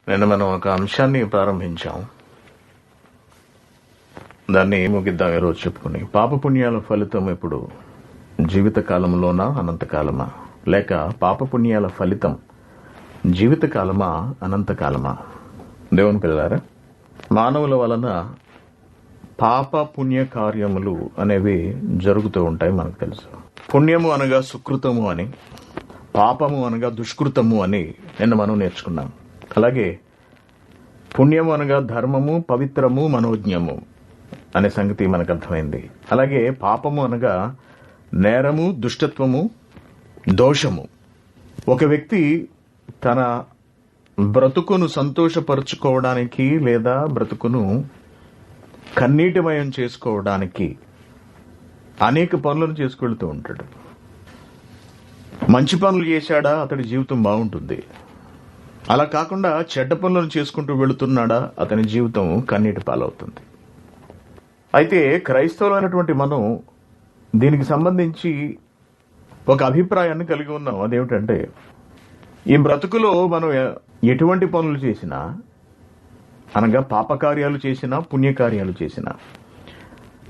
నిన్న మనం ఒక అంశాన్ని ప్రారంభించాం. దాన్ని ముగిద్దాం ఈరోజు చెప్పుకుని. పాపపుణ్యాల ఫలితం ఇప్పుడు జీవిత కాలంలోనా అనంతకాలమా, లేక పాపపుణ్యాల ఫలితం జీవిత కాలమా అనంతకాలమా? దేవుని పిల్లారా, మానవుల వలన పాప పుణ్య కార్యములు అనేవి జరుగుతూ ఉంటాయి. మనకు తెలుసు. పుణ్యము అనగా సుకృతము అని, పాపము అనగా దుష్కృతము అని నిన్న మనం నేర్చుకున్నాం. అలాగే పుణ్యము అనగా ధర్మము, పవిత్రము, మనోజ్ఞము అనే సంగతి మనకు అర్థమైంది. అలాగే పాపము అనగా నేరము, దుష్టత్వము, దోషము. ఒక వ్యక్తి తన బ్రతుకును సంతోషపరుచుకోవడానికి లేదా బ్రతుకును కన్నీటిమయం చేసుకోవడానికి అనేక పనులను చేసుకెళ్తూ ఉంటాడు. మంచి పనులు చేశాడా అతడి జీవితం బాగుంటుంది. అలా కాకుండా చెడ్డ పనులను చేసుకుంటూ వెళుతున్నాడా అతని జీవితం కన్నీటి పాలవుతుంది. అయితే క్రైస్తవులైనటువంటి మనం దీనికి సంబంధించి ఒక అభిప్రాయాన్ని కలిగి ఉన్నాం. అదేమిటంటే, ఈ బ్రతుకులో మనం ఎటువంటి పనులు చేసినా, అనగా పాపకార్యాలు చేసినా పుణ్యకార్యాలు చేసినా,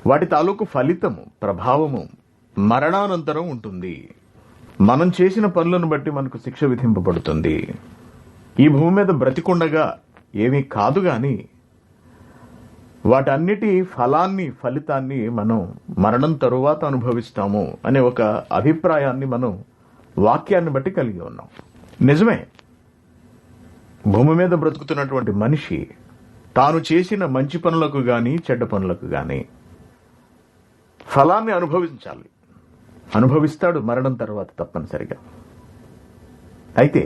వాటి తాలూకు ఫలితము, ప్రభావము మరణానంతరం ఉంటుంది. మనం చేసిన పనులను బట్టి మనకు శిక్ష విధింపబడుతుంది. ఈ భూమి మీద బ్రతికుండగా ఏమీ కాదు గాని వాటన్నిటి ఫలితాన్ని మనం మరణం తరువాత అనుభవిస్తాము అనే ఒక అభిప్రాయాన్ని మనం వాక్యాన్ని బట్టి కలిగి ఉన్నాం. నిజమే, భూమి మీద బ్రతుకుతున్నటువంటి మనిషి తాను చేసిన మంచి పనులకు గాని చెడ్డ పనులకు గాని ఫలాన్ని అనుభవిస్తాడు మరణం తర్వాత తప్పనిసరిగా. అయితే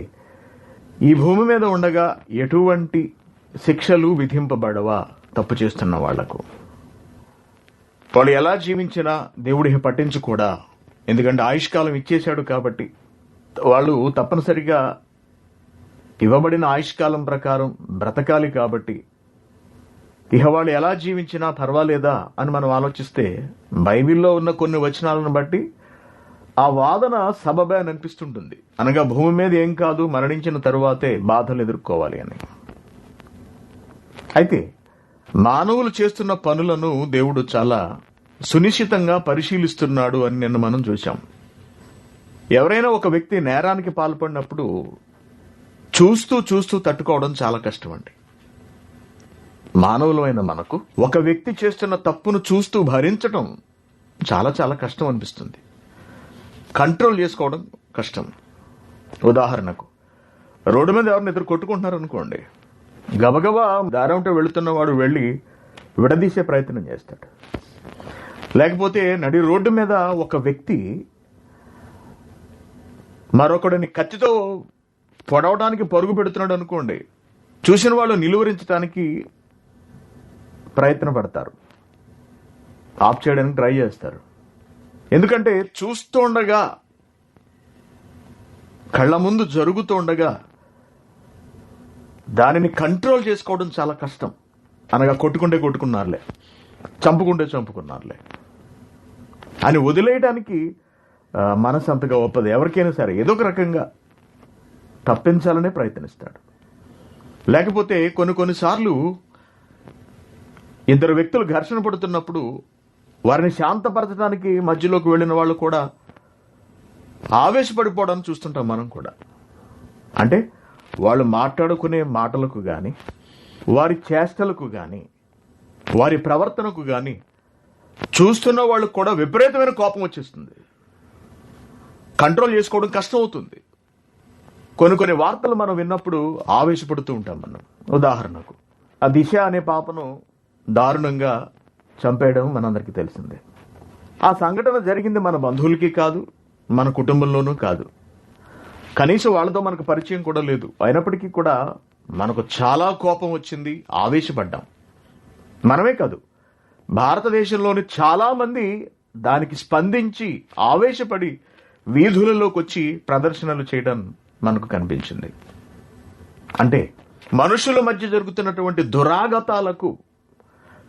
ఈ భూమి మీద ఉండగా ఎటువంటి శిక్షలు విధింపబడవా తప్పు చేస్తున్న వాళ్లకు? వాళ్ళు ఎలా జీవించినా దేవుడి పట్టించుకోడా. ఎందుకంటే ఆయుష్కాలం ఇచ్చేశాడు కాబట్టి వాళ్ళు తప్పనిసరిగా ఇవ్వబడిన ఆయుష్కాలం ప్రకారం బ్రతకాలి. కాబట్టి ఇహ వాళ్ళు ఎలా జీవించినా పర్వాలేదా అని మనం ఆలోచిస్తే, బైబిల్లో ఉన్న కొన్ని వచనాలను బట్టి ఆ వాదన సబబే అని అనిపిస్తుంటుంది. అనగా భూమి మీద ఏం కాదు, మరణించిన తరువాతే బాధలు ఎదుర్కోవాలి అని. అయితే మానవులు చేస్తున్న పనులను దేవుడు చాలా సునిశ్చితంగా పరిశీలిస్తున్నాడు అని నిన్న మనం చూశాం. ఎవరైనా ఒక వ్యక్తి నేరానికి పాల్పడినప్పుడు చూస్తూ తట్టుకోవడం చాలా కష్టం అండి. మానవులమైన మనకు ఒక వ్యక్తి చేస్తున్న తప్పును చూస్తూ భరించడం చాలా చాలా కష్టం అనిపిస్తుంది. కంట్రోల్ చేసుకోవడం కష్టం. ఉదాహరణకు, రోడ్డు మీద ఎవరిని ఎదురు కొట్టుకుంటున్నారు అనుకోండి, గబగబా దారంతో వెళుతున్నవాడు వెళ్ళి విడదీసే ప్రయత్నం చేస్తాడు. లేకపోతే నడి రోడ్డు మీద ఒక వ్యక్తి మరొకడిని కత్తితో పొడవడానికి పరుగు పెడుతున్నాడు అనుకోండి, చూసిన వాళ్ళు నిలువరించడానికి ప్రయత్నపడతారు, ఆఫ్ చేయడానికి ట్రై చేస్తారు. ఎందుకంటే చూస్తుండగా, కళ్ళ ముందు జరుగుతుండగా దానిని కంట్రోల్ చేసుకోవడం చాలా కష్టం. అనగా కొట్టుకున్నారులే, చంపుకున్నారులే అని వదిలేయడానికి మనసు అంతగా ఒప్పదు. ఎవరికైనా సరే ఏదో ఒక రకంగా తప్పించాలనే ప్రయత్నిస్తాడు. లేకపోతే కొన్నిసార్లు ఇద్దరు వ్యక్తులు ఘర్షణ పడుతున్నప్పుడు వారిని శాంతపరచడానికి మధ్యలోకి వెళ్ళిన వాళ్ళు కూడా ఆవేశపడిపోవడానికి చూస్తుంటాం మనం కూడా. అంటే వాళ్ళు మాట్లాడుకునే మాటలకు గాని, వారి చేష్టలకు గాని, వారి ప్రవర్తనకు గాని చూస్తున్న వాళ్ళకు కూడా విపరీతమైన కోపం వచ్చేస్తుంది. కంట్రోల్ చేసుకోవడం కష్టం అవుతుంది. కొన్ని వార్తలు మనం విన్నప్పుడు ఆవేశపడుతూ ఉంటాం మనం. ఉదాహరణకు, ఆ దిశ అనే పాపను దారుణంగా చంపేయడం మనందరికీ తెలిసిందే. ఆ సంఘటన జరిగింది మన బంధువులకి కాదు, మన కుటుంబంలోనూ కాదు, కనీసం వాళ్ళతో మనకు పరిచయం కూడా లేదు. అయినప్పటికీ కూడా మనకు చాలా కోపం వచ్చింది, ఆవేశపడ్డాం. మనమే కాదు, భారతదేశంలోని చాలా మంది దానికి స్పందించి ఆవేశపడి వీధులలోకి వచ్చి ప్రదర్శనలు చేయడం మనకు కనిపించింది. అంటే మనుషుల మధ్య జరుగుతున్నటువంటి దురాగతాలకు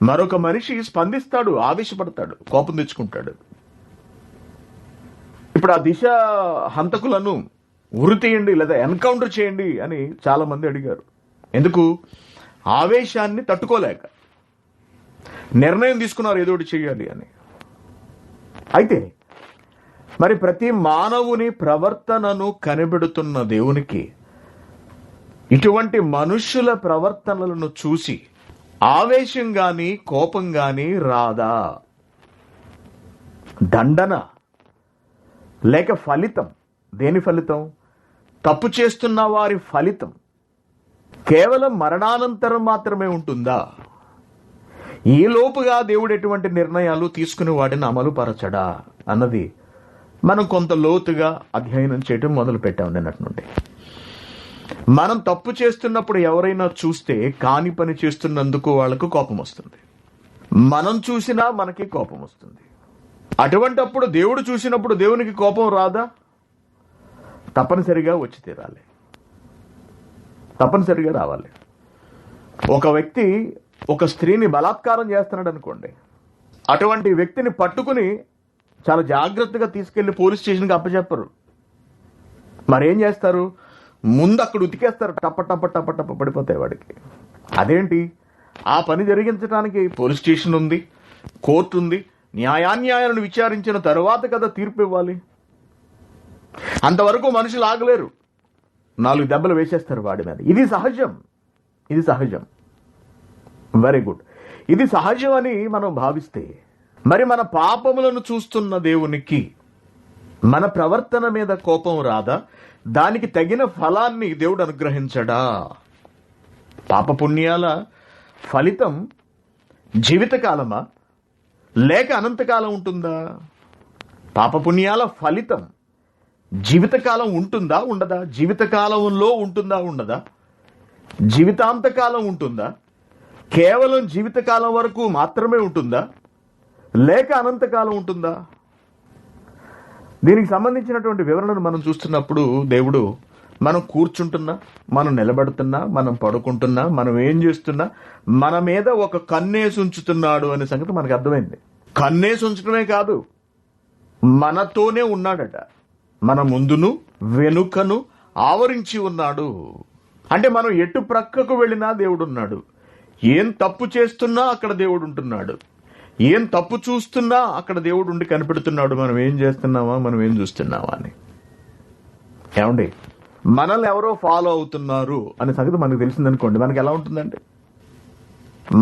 మరొక మనిషి స్పందిస్తాడు, ఆవేశపడతాడు, కోపం తెచ్చుకుంటాడు. ఇప్పుడు ఆ దిశ హంతకులను ఉరి తీయండి లేదా ఎన్కౌంటర్ చేయండి అని చాలా మంది అడిగారు. ఎందుకు? ఆవేశాన్ని తట్టుకోలేక నిర్ణయం తీసుకున్నారు ఏదో ఒకటి చెయ్యాలి అని. అయితే మరి ప్రతి మానవుని ప్రవర్తనను కనిపెడుతున్న దేవునికి ఇటువంటి మనుష్యుల ప్రవర్తనలను చూసి ఆవేశం గాని కోపం గాని రాదా? దండన లేక ఫలితం? దేని ఫలితం? తప్పు చేస్తున్న వారి ఫలితం కేవలం మరణానంతరం మాత్రమే ఉంటుందా? ఈ లోపుగా దేవుడు ఎటువంటి నిర్ణయాలు తీసుకుని వాటిని అమలు పరచడా అన్నది మనం కొంత లోతుగా అధ్యయనం చేయటం మొదలు పెట్టాం నిన్నటి నుండి. మనం తప్పు చేస్తున్నప్పుడు ఎవరైనా చూస్తే కాని పని చేస్తున్నందుకు వాళ్లకు కోపం వస్తుంది. మనం చూసినా మనకి కోపం వస్తుంది. అటువంటప్పుడు దేవుడు చూసినప్పుడు దేవునికి కోపం రాదా? తప్పనిసరిగా వచ్చి తీరాలి, తప్పనిసరిగా రావాలి. ఒక వ్యక్తి ఒక స్త్రీని బలాత్కారం చేస్తున్నాడు అనుకోండి, అటువంటి వ్యక్తిని పట్టుకుని చాలా జాగ్రత్తగా తీసుకెళ్లి పోలీస్ స్టేషన్కి అప్పచెప్పరు. మరేం చేస్తారు? ముందు అక్కడ ఉతికేస్తారు, టప్ప టప్ప టప్ప టప్ప పడిపోతాయి వాడికి. అదేంటి? ఆ పని జరిగించడానికి పోలీస్ స్టేషన్ ఉంది, కోర్టు ఉంది, న్యాయాన్యాయాలను విచారించిన తరువాత కదా తీర్పు ఇవ్వాలి. అంతవరకు మనుషులు ఆగలేరు, 4 దెబ్బలు వేసేస్తారు వాడి మీద. ఇది సహజం, ఇది సహజం. Very good. ఇది సహజం అని మనం భావిస్తే మరి మన పాపములను చూస్తున్న దేవునికి మన ప్రవర్తన మీద కోపం రాదా? దానికి తగిన ఫలాన్ని దేవుడు అనుగ్రహించడా? పాపపుణ్యాల ఫలితం జీవితకాలమా లేక అనంతకాలం ఉంటుందా? పాపపుణ్యాల ఫలితం జీవితకాలం ఉంటుందా ఉండదా? జీవితకాలంలో ఉంటుందా ఉండదా? జీవితాంతకాలం ఉంటుందా? కేవలం జీవితకాలం వరకు మాత్రమే ఉంటుందా లేక అనంతకాలం ఉంటుందా? దీనికి సంబంధించినటువంటి వివరణను మనం చూస్తున్నప్పుడు దేవుడు మనం కూర్చుంటున్నా, మనం నిలబడుతున్నా, మనం పడుకుంటున్నా, మనం ఏం చేస్తున్నా మన మీద ఒక కన్నేసి ఉంచుతున్నాడు అనే సంగతి మనకు అర్థమైంది. కన్నేసి ఉంచడమే కాదు, మనతోనే ఉన్నాడట. మన ముందును వెనుకను ఆవరించి ఉన్నాడు. అంటే మనం ఎటు ప్రక్కకు వెళ్ళినా దేవుడు ఉన్నాడు. ఏం తప్పు చేస్తున్నా అక్కడ దేవుడు ఉంటున్నాడు. ఏం తప్పు చూస్తున్నా అక్కడ దేవుడు ఉండి కనిపెడుతున్నాడు. మనం ఏం చేస్తున్నామా, మనం ఏం చూస్తున్నామా అని. ఏమండి, మనల్ని ఎవరో ఫాలో అవుతున్నారు అనే సంగతి మనకు తెలిసిందనుకోండి, మనకి ఎలా ఉంటుందండి?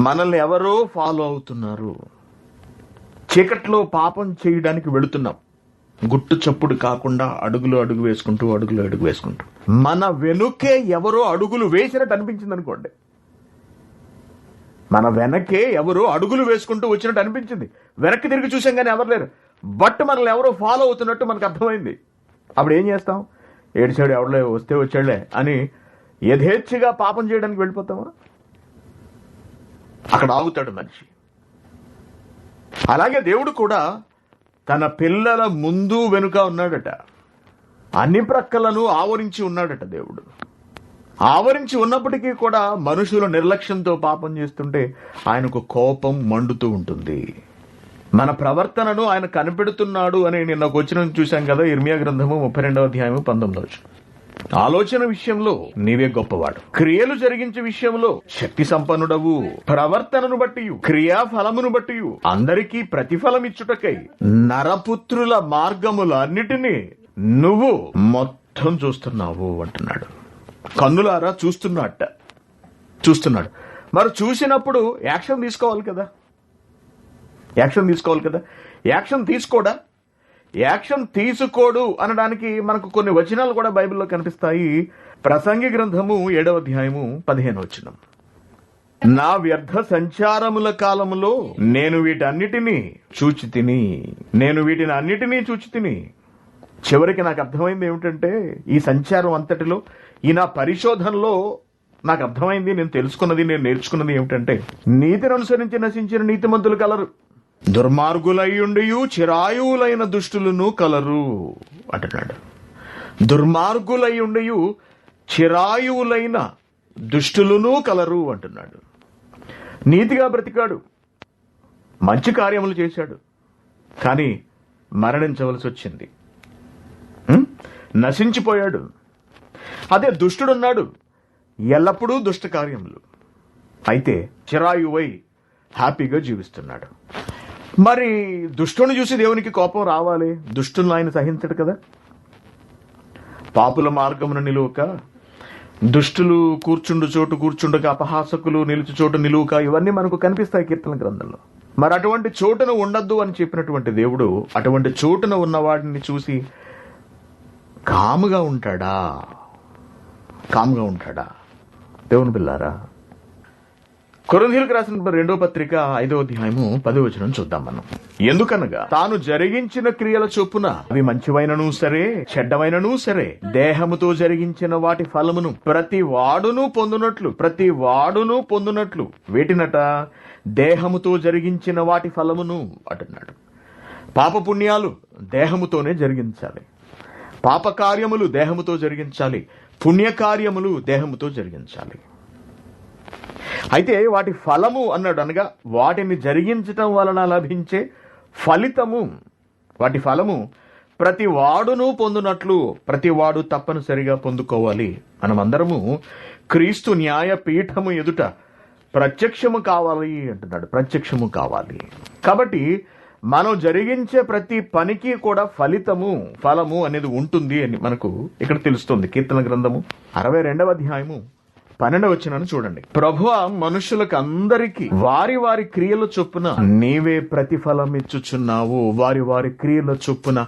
మనల్ని ఎవరో ఫాలో అవుతున్నారు, చీకట్లో పాపం చేయడానికి వెళుతున్నాం, గుట్టు చప్పుడు కాకుండా అడుగులు అడుగు వేసుకుంటూ మన వెనుకే ఎవరో అడుగులు వేసినట్టు అనిపించింది అనుకోండి. మన వెనకే ఎవరో అడుగులు వేసుకుంటూ వచ్చినట్టు అనిపించింది. వెనక్కి తిరిగి చూసాం కానీ ఎవరు లేరు, బట్ మనల్ని ఎవరో ఫాలో అవుతున్నట్టు మనకు అర్థమైంది. అప్పుడు ఏం చేస్తాం? ఏడిచాడు, ఎవడలే వస్తే వచ్చాడులే అని యథేచ్ఛగా పాపం చేయడానికి వెళ్ళిపోతామా? అక్కడ ఆగుతాడు మనిషి. అలాగే దేవుడు కూడా తన పిల్లల ముందు వెనుక ఉన్నాడట. అన్ని ప్రక్కలను ఆవరించి ఉన్నాడట దేవుడు. ఆవరించి ఉన్నప్పటికీ కూడా మనుషులు నిర్లక్ష్యంతో పాపం చేస్తుంటే ఆయనకు కోపం మండుతూ ఉంటుంది. మన ప్రవర్తనను ఆయన కనిపెడుతున్నాడు అని నిన్న ఒక వచనం చూశాం కదా, ఇర్మియా గ్రంథము 32వ అధ్యాయము 19వ వచనం. ఆలోచన విషయంలో నీవే గొప్పవాడు, క్రియలు జరిగించే విషయంలో శక్తి సంపన్నుడవు, ప్రవర్తనను బట్టి క్రియా ఫలమును బట్టి అందరికీ ప్రతిఫలం ఇచ్చుటకై నరపుత్రుల మార్గములన్నిటినీ నువ్వు మొత్తం చూస్తున్నావు అంటున్నాడు. కన్నులారా చూస్తున్నాడు. మరి చూసినప్పుడు యాక్షన్ తీసుకోవాలి కదా. యాక్షన్ తీసుకోడా? యాక్షన్ తీసుకోడు అనడానికి మనకు కొన్ని వచనాలు కూడా బైబిల్లో కనిపిస్తాయి. ప్రసంగి గ్రంథము 7వ అధ్యాయము 15వ వచనం. నా వ్యర్థ సంచారముల కాలములో నేను వీటన్నిటినీ చూచి తిని చివరికి నాకు అర్థమైంది ఏమిటంటే, ఈ సంచారం అంతటిలో, ఈ నా పరిశోధనలో నాకు అర్థమైంది, నేను తెలుసుకున్నది, నేను నేర్చుకున్నది ఏమిటంటే, నీతిని అనుసరించి నశించిన నీతిమంతులు కలరు, దుర్మార్గులయ్యుండియు చిరాయువులైన దుష్టులను కలరు అంటున్నాడు. దుర్మార్గులయ్యుండియు చిరాయువులైన దుష్టులను కలరు అంటున్నాడు. నీతిగా బ్రతికాడు, మంచి కార్యములు చేశాడు, కానీ మరణించవలసి వచ్చింది, నశించిపోయాడు. అదే దుష్టుడున్నాడు, ఎల్లప్పుడూ దుష్ట కార్యములు. అయితే చిరాయువై హ్యాపీగా జీవిస్తున్నాడు. మరి దుష్టుని చూసి దేవునికి కోపం రావాలి. దుష్టులను ఆయన సహించడు కదా. పాపుల మార్గమున నిలువక, దుష్టులు కూర్చుండు చోటు కూర్చుండక, అపహాసకులు నిలుచు చోటు నిలువక, ఇవన్నీ మనకు కనిపిస్తాయి కీర్తన గ్రంథంలో. మరి అటువంటి చోటును ఉండద్దు అని చెప్పినటువంటి దేవుడు అటువంటి చోటున ఉన్నవాడిని చూసి కాముగా ఉంటాడా? కాముగా ఉంటాడా? దేవుని పిల్లారా, కొరింథీయులకు రాసిన 2వ పత్రిక 5వ అధ్యాయము 10వ వచనం చూద్దాం మనం. ఎందుకనగా తాను జరిగించిన క్రియల చొప్పున అవి మంచివైనను సరే చెడ్డమైనను సరే దేహముతో జరిగించిన వాటి ఫలమును ప్రతి వాడును పొందునట్లు వేటినట? దేహముతో జరిగించిన వాటి ఫలమును అంటున్నాడు. పాపపుణ్యాలు దేహముతోనే జరిగించాలి. పాప కార్యములు దేహముతో జరిగించాలి. పుణ్యకార్యములు దేహముతో జరిగించాలి. అయితే వాటి ఫలము అన్నాడు, అనగా వాటిని జరిగించటం వలన లభించే ఫలితము, వాటి ఫలము ప్రతి వాడును పొందునట్లు ప్రతివాడు తప్పనిసరిగా పొందుకోవాలి. మనమందరము క్రీస్తు న్యాయపీఠము ఎదుట ప్రత్యక్షము కావాలి అంటున్నాడు. ప్రత్యక్షము కావాలి. కాబట్టి మనం జరిగించే ప్రతి పనికి కూడా ఫలము అనేది ఉంటుంది అని మనకు ఇక్కడ తెలుస్తుంది. కీర్తన గ్రంథము 62వ అధ్యాయము 12వ వచనాన్ని చూడండి. ప్రభువా, మనుషులకు అందరికీ వారి వారి క్రియల చొప్పున నీవే ప్రతిఫలం ఇచ్చుచున్నావు. వారి వారి క్రియల చొప్పున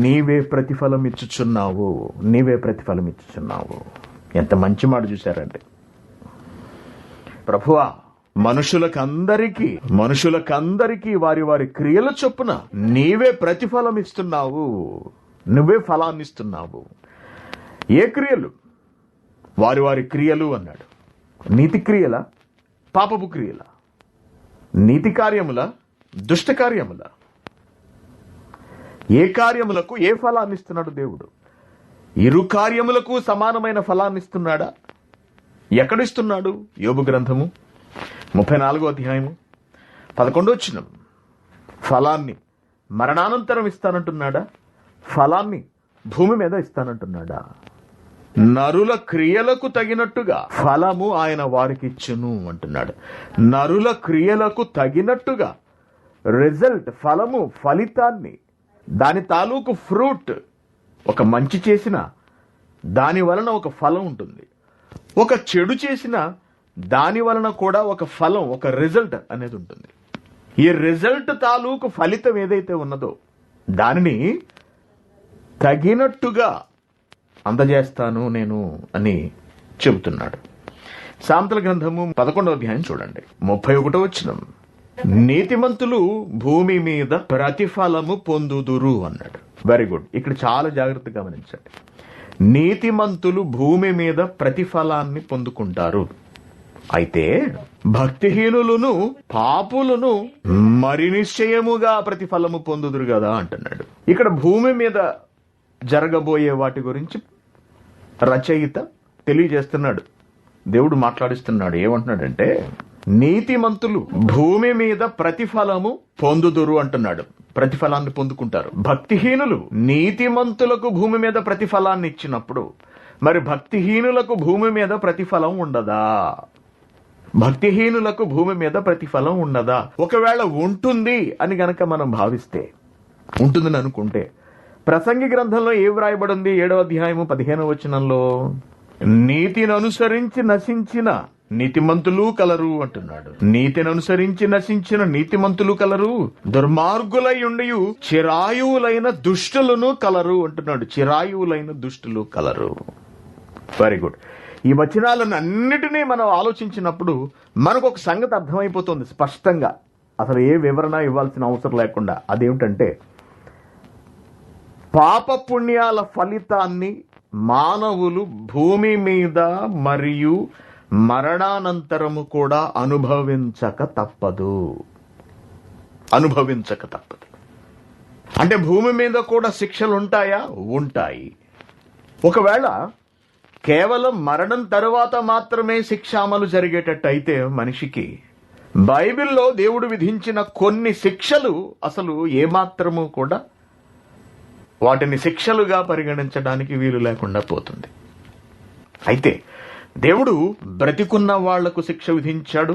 నీవే ప్రతిఫలం ఇచ్చుచున్నావు. ఎంత మంచి మాట చూశారండి. ప్రభువా, మనుషులకందరికీ వారి వారి క్రియల చొప్పున నీవే ప్రతిఫలం ఇస్తున్నావు. నువ్వే ఫలాన్ని ఇస్తున్నావు. ఏ క్రియలు? వారి వారి క్రియలు అన్నాడు. నీతి క్రియల, పాపపు క్రియల? నీతి కార్యముల, దుష్ట కార్యముల? ఏ కార్యములకు ఏ ఫలాన్ని ఇస్తున్నాడు దేవుడు? ఇరు కార్యములకు సమానమైన ఫలాన్ని ఇస్తున్నాడా? ఎక్కడిస్తున్నాడు? యోబు గ్రంథము 34వ అధ్యాయము 11వ వచనం. ఫలాన్ని మరణానంతరం ఇస్తానంటున్నాడా? ఫలాన్ని భూమి మీద ఇస్తానంటున్నాడా? నరుల క్రియలకు తగినట్టుగా ఫలము ఆయన వారికి ఇచ్చును అంటున్నాడు. నరుల క్రియలకు తగినట్టుగా రిజల్ట్, ఫలితాన్ని, దాని తాలూకు ఫ్రూట్. ఒక మంచి చేసిన దాని వలన ఒక ఫలం ఉంటుంది. ఒక చెడు చేసిన దాని వలన కూడా ఒక ఫలం, ఒక రిజల్ట్ అనేది ఉంటుంది. ఈ రిజల్ట్ తాలూకు ఫలితం ఏదైతే ఉన్నదో దానిని తగినట్టుగా అందజేస్తాను నేను అని చెబుతున్నాడు. సామెతల గ్రంథము 11వ అధ్యాయం చూడండి, 31వ వచనం. నీతిమంతులు భూమి మీద ప్రతిఫలము పొందుదురు అన్నాడు. Very good. ఇక్కడ చాలా జాగ్రత్తగా గమనించండి. నీతిమంతులు భూమి మీద ప్రతిఫలాన్ని పొందుకుంటారు. అయితే భక్తిహీనులను, పాపులను మరి నిశ్చయముగా ప్రతిఫలము పొందుదురు కదా అంటున్నాడు. ఇక్కడ భూమి మీద జరగబోయే వాటి గురించి రచయిత తెలియజేస్తున్నాడు. దేవుడు మాట్లాడిస్తున్నాడు. ఏమంటున్నాడంటే, నీతిమంతులు భూమి మీద ప్రతిఫలము పొందుదురు అంటున్నాడు. ప్రతిఫలాన్ని పొందుకుంటారు. భక్తిహీనులు నీతిమంతులకు భూమి మీద ప్రతిఫలాన్ని ఇచ్చినప్పుడు మరి భక్తిహీనులకు భూమి మీద ప్రతిఫలం ఉండదా? భక్తిహీనులకు భూమి మీద ప్రతిఫలం ఉండదా? ఒకవేళ ఉంటుంది అని గనక మనం భావిస్తే, ఉంటుందని అనుకుంటే, ప్రసంగి గ్రంథంలో ఏం వ్రాయబడింది? 7వ అధ్యాయము 15వ వచనంలో, నీతిని అనుసరించి నశించిన నీతిమంతులు కలరు అంటున్నాడు. నీతిని అనుసరించి నశించిన నీతిమంతులు కలరు, దుర్మార్గులై ఉండి చిరాయువులైన దుష్టులను కలరు అంటున్నాడు. చిరాయువులైన దుష్టులు కలరు. Very good. ఈ వచనాలను అన్నిటినీ మనం ఆలోచించినప్పుడు మనకు ఒక సంగతి అర్థమైపోతుంది స్పష్టంగా, అసలు ఏ వివరణ ఇవ్వాల్సిన అవసరం లేకుండా. అదేమిటంటే, పాప పుణ్యాల ఫలితాన్ని మానవులు భూమి మీద మరియు మరణానంతరము కూడా అనుభవించక తప్పదు. అంటే భూమి మీద కూడా శిక్షలు ఉంటాయా? ఉంటాయి. ఒకవేళ కేవలం మరణం తరువాత మాత్రమే శిక్ష అమలు జరిగేటట్టయితే మనిషికి బైబిల్లో దేవుడు విధించిన కొన్ని శిక్షలు అసలు ఏమాత్రము కూడా వాటిని శిక్షలుగా పరిగణించడానికి వీలు లేకుండా పోతుంది. అయితే దేవుడు బ్రతికున్న వాళ్లకు శిక్ష విధించాడు,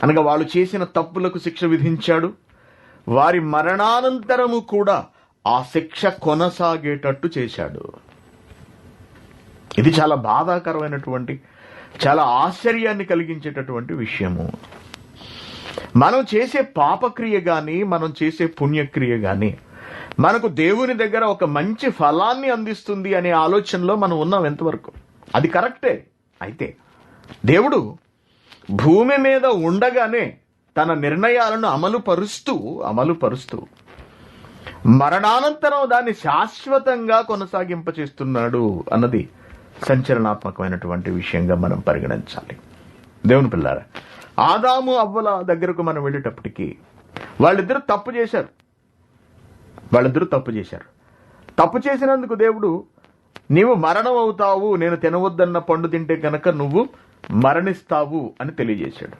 అనగా వాళ్ళు చేసిన తప్పులకు శిక్ష విధించాడు. వారి మరణానంతరము కూడా ఆ శిక్ష కొనసాగేటట్టు చేశాడు. ఇది చాలా బాధాకరమైనటువంటి, చాలా ఆశ్చర్యాన్ని కలిగించేటటువంటి విషయము. మనం చేసే పాపక్రియ గాని, మనం చేసే పుణ్యక్రియ గాని మనకు దేవుని దగ్గర ఒక మంచి ఫలాన్ని అందిస్తుంది అనే ఆలోచనలో మనం ఉన్నాం ఎంతవరకు. అది కరెక్టే. అయితే దేవుడు భూమి మీద ఉండగానే తన నిర్ణయాలను అమలు పరుస్తూ మరణానంతరం దాన్ని శాశ్వతంగా కొనసాగింపచేస్తున్నాడు అన్నది సంచలనాత్మకమైనటువంటి విషయంగా మనం పరిగణించాలి. దేవుని పిల్లారా, ఆదాము అవ్వల దగ్గరకు మనం వెళ్ళేటప్పటికీ వాళ్ళిద్దరూ తప్పు చేశారు. తప్పు చేసినందుకు దేవుడు, నీవు మరణం అవుతావు, నేను తినవద్దన్న పండు తింటే కనుక నువ్వు మరణిస్తావు అని తెలియజేశాడు.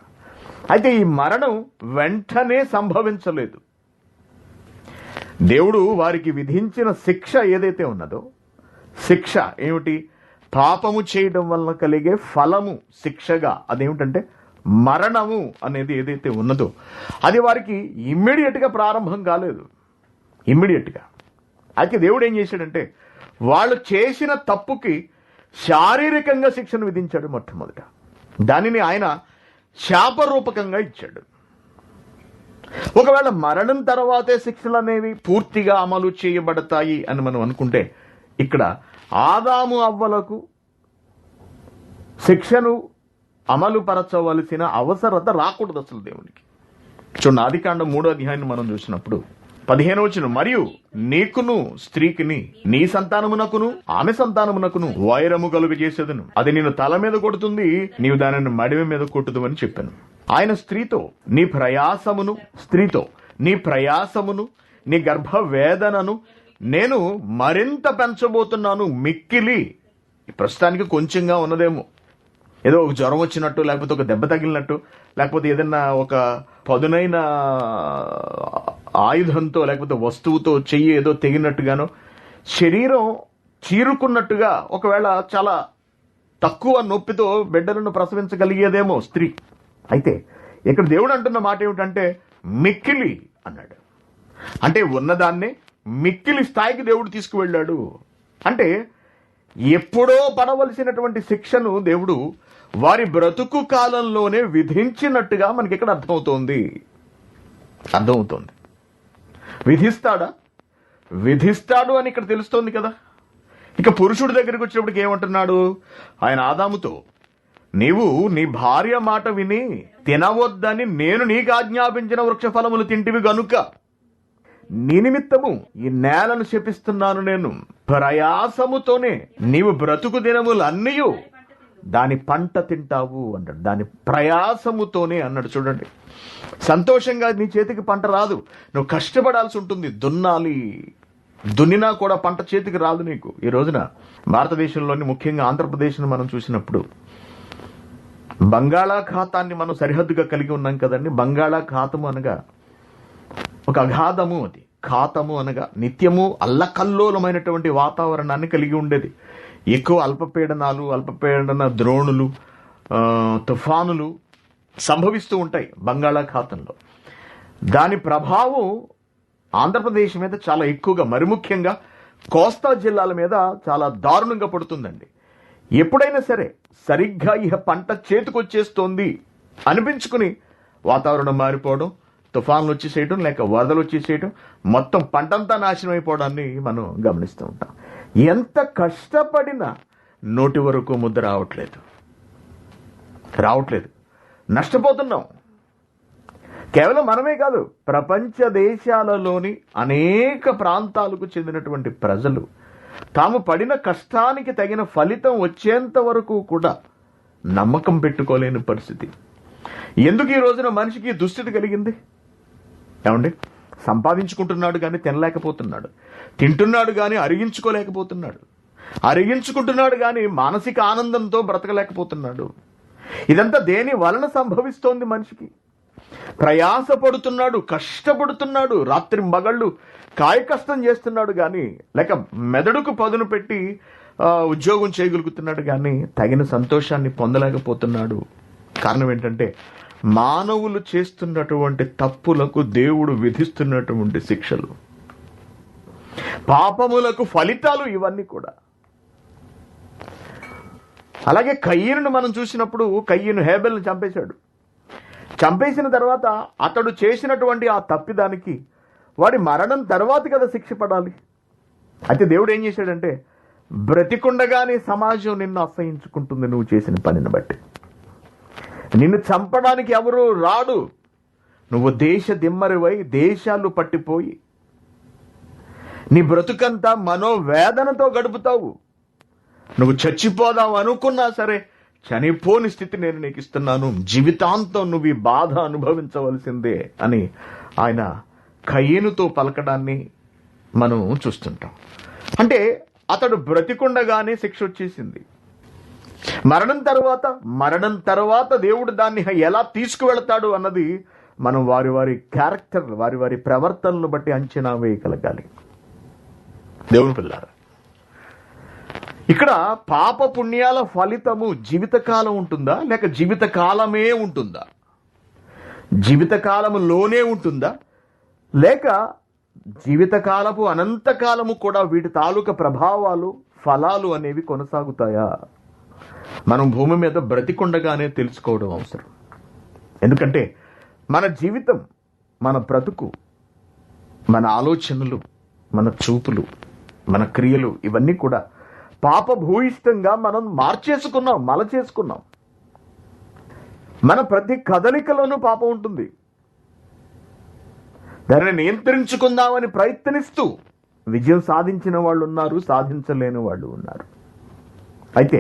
అయితే ఈ మరణం వెంటనే సంభవించలేదు. దేవుడు వారికి విధించిన శిక్ష ఏదైతే ఉన్నదో, శిక్ష ఏమిటి? పాపము చేయడం వలన కలిగే ఫలము శిక్షగా అదేమిటంటే మరణము అనేది ఏదైతే ఉన్నదో అది వారికి ఇమ్మీడియట్గా ప్రారంభం కాలేదు. అయితే దేవుడు ఏం చేశాడంటే వాళ్ళు చేసిన తప్పుకి శారీరకంగా శిక్షను విధించాడు. మొట్టమొదట దానిని ఆయన శాపరూపకంగా ఇచ్చాడు. ఒకవేళ మరణం తర్వాతే శిక్షలు అనేవి పూర్తిగా అమలు చేయబడతాయి అని మనం అనుకుంటే, ఇక్కడ ఆదాము అవ్వలకు శిక్షను అమలు పరచవలసిన అవసరత రాకూడదు అసలు దేవునికి. చూడండి, ఆదికాండం 3వ అధ్యాయాన్ని మనం చూసినప్పుడు 15వ వచనం, మరియు నీకును స్త్రీకిని నీ సంతానమునకును ఆమె సంతానమునకును వైరము కలుగ చేసేదను, అది నేను తల మీద కొడుతుంది, నీవు దానిని మడిమ మీద కొట్టుదు అని చెప్పాను. ఆయన స్త్రీతో నీ ప్రయాసమును నీ గర్భ వేదనను నేను మరింత పెంచబోతున్నాను, మిక్కిలి. ప్రస్తుతానికి కొంచెంగా ఉన్నదేమో, ఏదో ఒక జ్వరం వచ్చినట్టు, లేకపోతే ఒక దెబ్బ తగిలినట్టు, లేకపోతే ఏదన్నా ఒక పదునైన ఆయుధంతో లేకపోతే వస్తువుతో చెయ్యి ఏదో తెగినట్టుగానో, శరీరం చీరుకున్నట్టుగా, ఒకవేళ చాలా తక్కువ నొప్పితో బిడ్డలను ప్రసవించగలిగేదేమో స్త్రీ. అయితే ఇక్కడ దేవుడు అంటున్న మాట ఏమిటంటే మిక్కిలి అన్నాడు. అంటే ఉన్నదాన్నే మిక్కిలి స్థాయికి దేవుడు తీసుకువెళ్ళాడు. అంటే ఎప్పుడో పడవలసినటువంటి శిక్షను దేవుడు వారి బ్రతుకు కాలంలోనే విధించినట్టుగా మనకి ఇక్కడ అర్థమవుతోంది. విధిస్తాడు అని ఇక్కడ తెలుస్తోంది కదా. ఇక పురుషుడి దగ్గరికి వచ్చినప్పటికి ఏమంటున్నాడు ఆయన ఆదాముతో, నీవు నీ భార్య మాట విని తినవద్దని నేను నీకు ఆజ్ఞాపించిన వృక్ష ఫలములు తింటివి గనుక నీ నిమిత్తము ఈ నేలను శపిస్తున్నాను, నేను ప్రయాసముతోనే నీవు బ్రతుకు దినములన్నీ దాని పంట తింటావు అన్నాడు. దాని ప్రయాసముతోనే అన్నాడు. చూడండి, సంతోషంగా నీ చేతికి పంట రాదు, నువ్వు కష్టపడాల్సి ఉంటుంది, దున్నాలి. దున్నినా కూడా పంట చేతికి రాదు నీకు. ఈ రోజున భారతదేశంలోని ముఖ్యంగా ఆంధ్రప్రదేశ్ను మనం చూసినప్పుడు బంగాళాఖాతాన్ని మనం సరిహద్దుగా కలిగి ఉన్నాం కదండి. బంగాళాఖాతము అనగా ఒక అగాధము, అది ఖాతము అనగా నిత్యము అల్లకల్లోలమైనటువంటి వాతావరణాన్ని కలిగి ఉండేది. ఎక్కువ అల్పపీడన ద్రోణులు, తుఫానులు సంభవిస్తూ ఉంటాయి బంగాళాఖాతంలో. దాని ప్రభావం ఆంధ్రప్రదేశ్ మీద చాలా ఎక్కువగా, మరి ముఖ్యంగా కోస్తా జిల్లాల మీద చాలా దారుణంగా పడుతుందండి. ఎప్పుడైనా సరే సరిగ్గా ఇహ పంట చేతికొచ్చేస్తోంది అనిపించుకుని వాతావరణం మారిపోవడం, తుఫాన్లు వచ్చేసేయటం, లేక వరదలు వచ్చేసేయటం, మొత్తం పంటంతా నాశనం అయిపోవడాన్ని మనం గమనిస్తూ ఉంటాం. ఎంత కష్టపడినా నోటి వరకు ముద్ద రావట్లేదు, నష్టపోతున్నాం. కేవలం మనమే కాదు, ప్రపంచ దేశాలలోని అనేక ప్రాంతాలకు చెందినటువంటి ప్రజలు తాము పడిన కష్టానికి తగిన ఫలితం వచ్చేంత వరకు కూడా నమ్మకం పెట్టుకోలేని పరిస్థితి. ఎందుకు ఈ రోజున మనిషికి దుస్థితి కలిగింది? ఏమండి, సంపాదించుకుంటున్నాడు కానీ తినలేకపోతున్నాడు, తింటున్నాడు కానీ అరిగించుకుంటున్నాడు కానీ మానసిక ఆనందంతో బ్రతకలేకపోతున్నాడు. ఇదంతా దేని వలన సంభవిస్తోంది? మనిషికి ప్రయాసపడుతున్నాడు, కష్టపడుతున్నాడు, రాత్రి మగళ్ళు కాయకష్టం చేస్తున్నాడు కానీ, లేక మెదడుకు పదును పెట్టి ఉద్యోగం చేయగలుగుతున్నాడు కానీ తగిన సంతోషాన్ని పొందలేకపోతున్నాడు. కారణం ఏంటంటే మానవులు చేస్తున్నటువంటి తప్పులకు దేవుడు విధిస్తున్నటువంటి శిక్షలు, పాపములకు ఫలితాలు ఇవన్నీ కూడా. అలాగే కయ్యను మనం చూసినప్పుడు, కయ్యను హేబెల్ని చంపేశాడు. చంపేసిన తర్వాత అతడు చేసినటువంటి ఆ తప్పిదానికి వాడి మరణం తర్వాత కదా శిక్ష పడాలి. అయితే దేవుడు ఏం చేశాడంటే, బ్రతికుండగానే సమాజం నిన్ను అసహించుకుంటుంది నువ్వు చేసిన పనిని బట్టి. నిన్ను చంపడానికి ఎవరు రాడు. నువ్వు దేశ దిమ్మరివై దేశాలు పట్టిపోయి నీ బ్రతుకంతా మనోవేదనతో గడుపుతావు. నువ్వు చచ్చిపోదాం అనుకున్నా సరే చనిపోని స్థితి నేను నీకు ఇస్తున్నాను, జీవితాంతం నువ్వు ఈ బాధ అనుభవించవలసిందే అని ఆయన కయ్యనుతో పలకడాన్ని మనం చూస్తుంటాం. అంటే అతడు బ్రతికుండగానే శిక్ష వచ్చేసింది. మరణం తర్వాత దేవుడు దాన్ని ఎలా తీసుకువెళతాడు అన్నది మనం వారి వారి క్యారెక్టర్, వారి వారి ప్రవర్తనను బట్టి అంచనా వేయగలగాలి. దేవుని పిల్లారా, ఇక్కడ పాప పుణ్యాల ఫలితము జీవితకాలం ఉంటుందా, లేక జీవితకాలమే ఉంటుందా? జీవితకాలములోనే ఉంటుందా, లేక జీవితకాలపు అనంతకాలము కూడా వీటి తాలూకా ప్రభావాలు, ఫలాలు అనేవి కొనసాగుతాయా? మనం భూమి మీద బ్రతికుండగానే తెలుసుకోవడం అవసరం. ఎందుకంటే మన జీవితం, మన బ్రతుకు, మన ఆలోచనలు, మన చూపులు, మన క్రియలు ఇవన్నీ కూడా పాప భూయిష్టంగా మనం మార్చేసుకున్నాం, మలచేసుకున్నాం. మన ప్రతి కదలికలోనూ పాపం ఉంటుంది. దానిని నియంత్రించుకుందామని ప్రయత్నిస్తూ విజయం సాధించిన వాళ్ళు ఉన్నారు, సాధించలేని వాళ్ళు ఉన్నారు. అయితే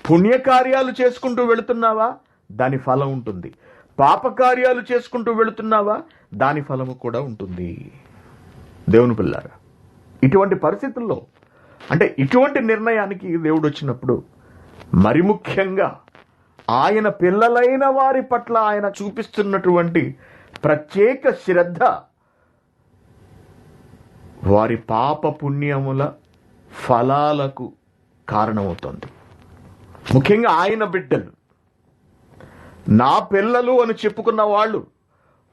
పుణ్యకార్యాలు చేసుకుంటూ వెళుతున్నావా, దాని ఫలం ఉంటుంది. పాపకార్యాలు చేసుకుంటూ వెళుతున్నావా, దాని ఫలము కూడా ఉంటుంది. దేవుని పిల్లారా, ఇటువంటి పరిస్థితుల్లో, అంటే ఇటువంటి నిర్ణయానికి దేవుడు వచ్చినప్పుడు మరి ముఖ్యంగా ఆయన పిల్లలైన వారి పట్ల ఆయన చూపిస్తున్నటువంటి ప్రత్యేక శ్రద్ధ వారి పాప పుణ్యముల ఫలాలకు కారణమవుతుంది. ముఖ్యంగా ఆయన బిడ్డలు, నా పిల్లలు అని చెప్పుకున్న వాళ్ళు,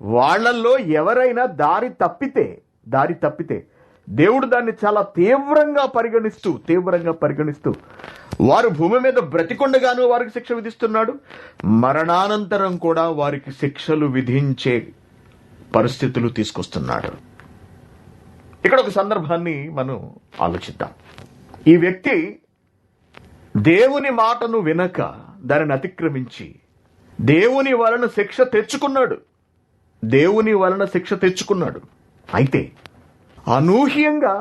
వాళ్ళల్లో ఎవరైనా దారి తప్పితే దేవుడు దాన్ని చాలా తీవ్రంగా పరిగణిస్తూ వారు భూమి మీద బ్రతికుండగాను వారికి శిక్ష విధిస్తున్నాడు. మరణానంతరం కూడా వారికి శిక్షలు విధించే పరిస్థితులు తీసుకొస్తున్నాడు. ఇక్కడ ఒక సందర్భాన్ని మనం ఆలోచిద్దాం. ఈ వ్యక్తి దేవుని మాటను వినక దానిని అతిక్రమించి దేవుని వలన శిక్ష తెచ్చుకున్నాడు. అయితే అనూహ్యంగా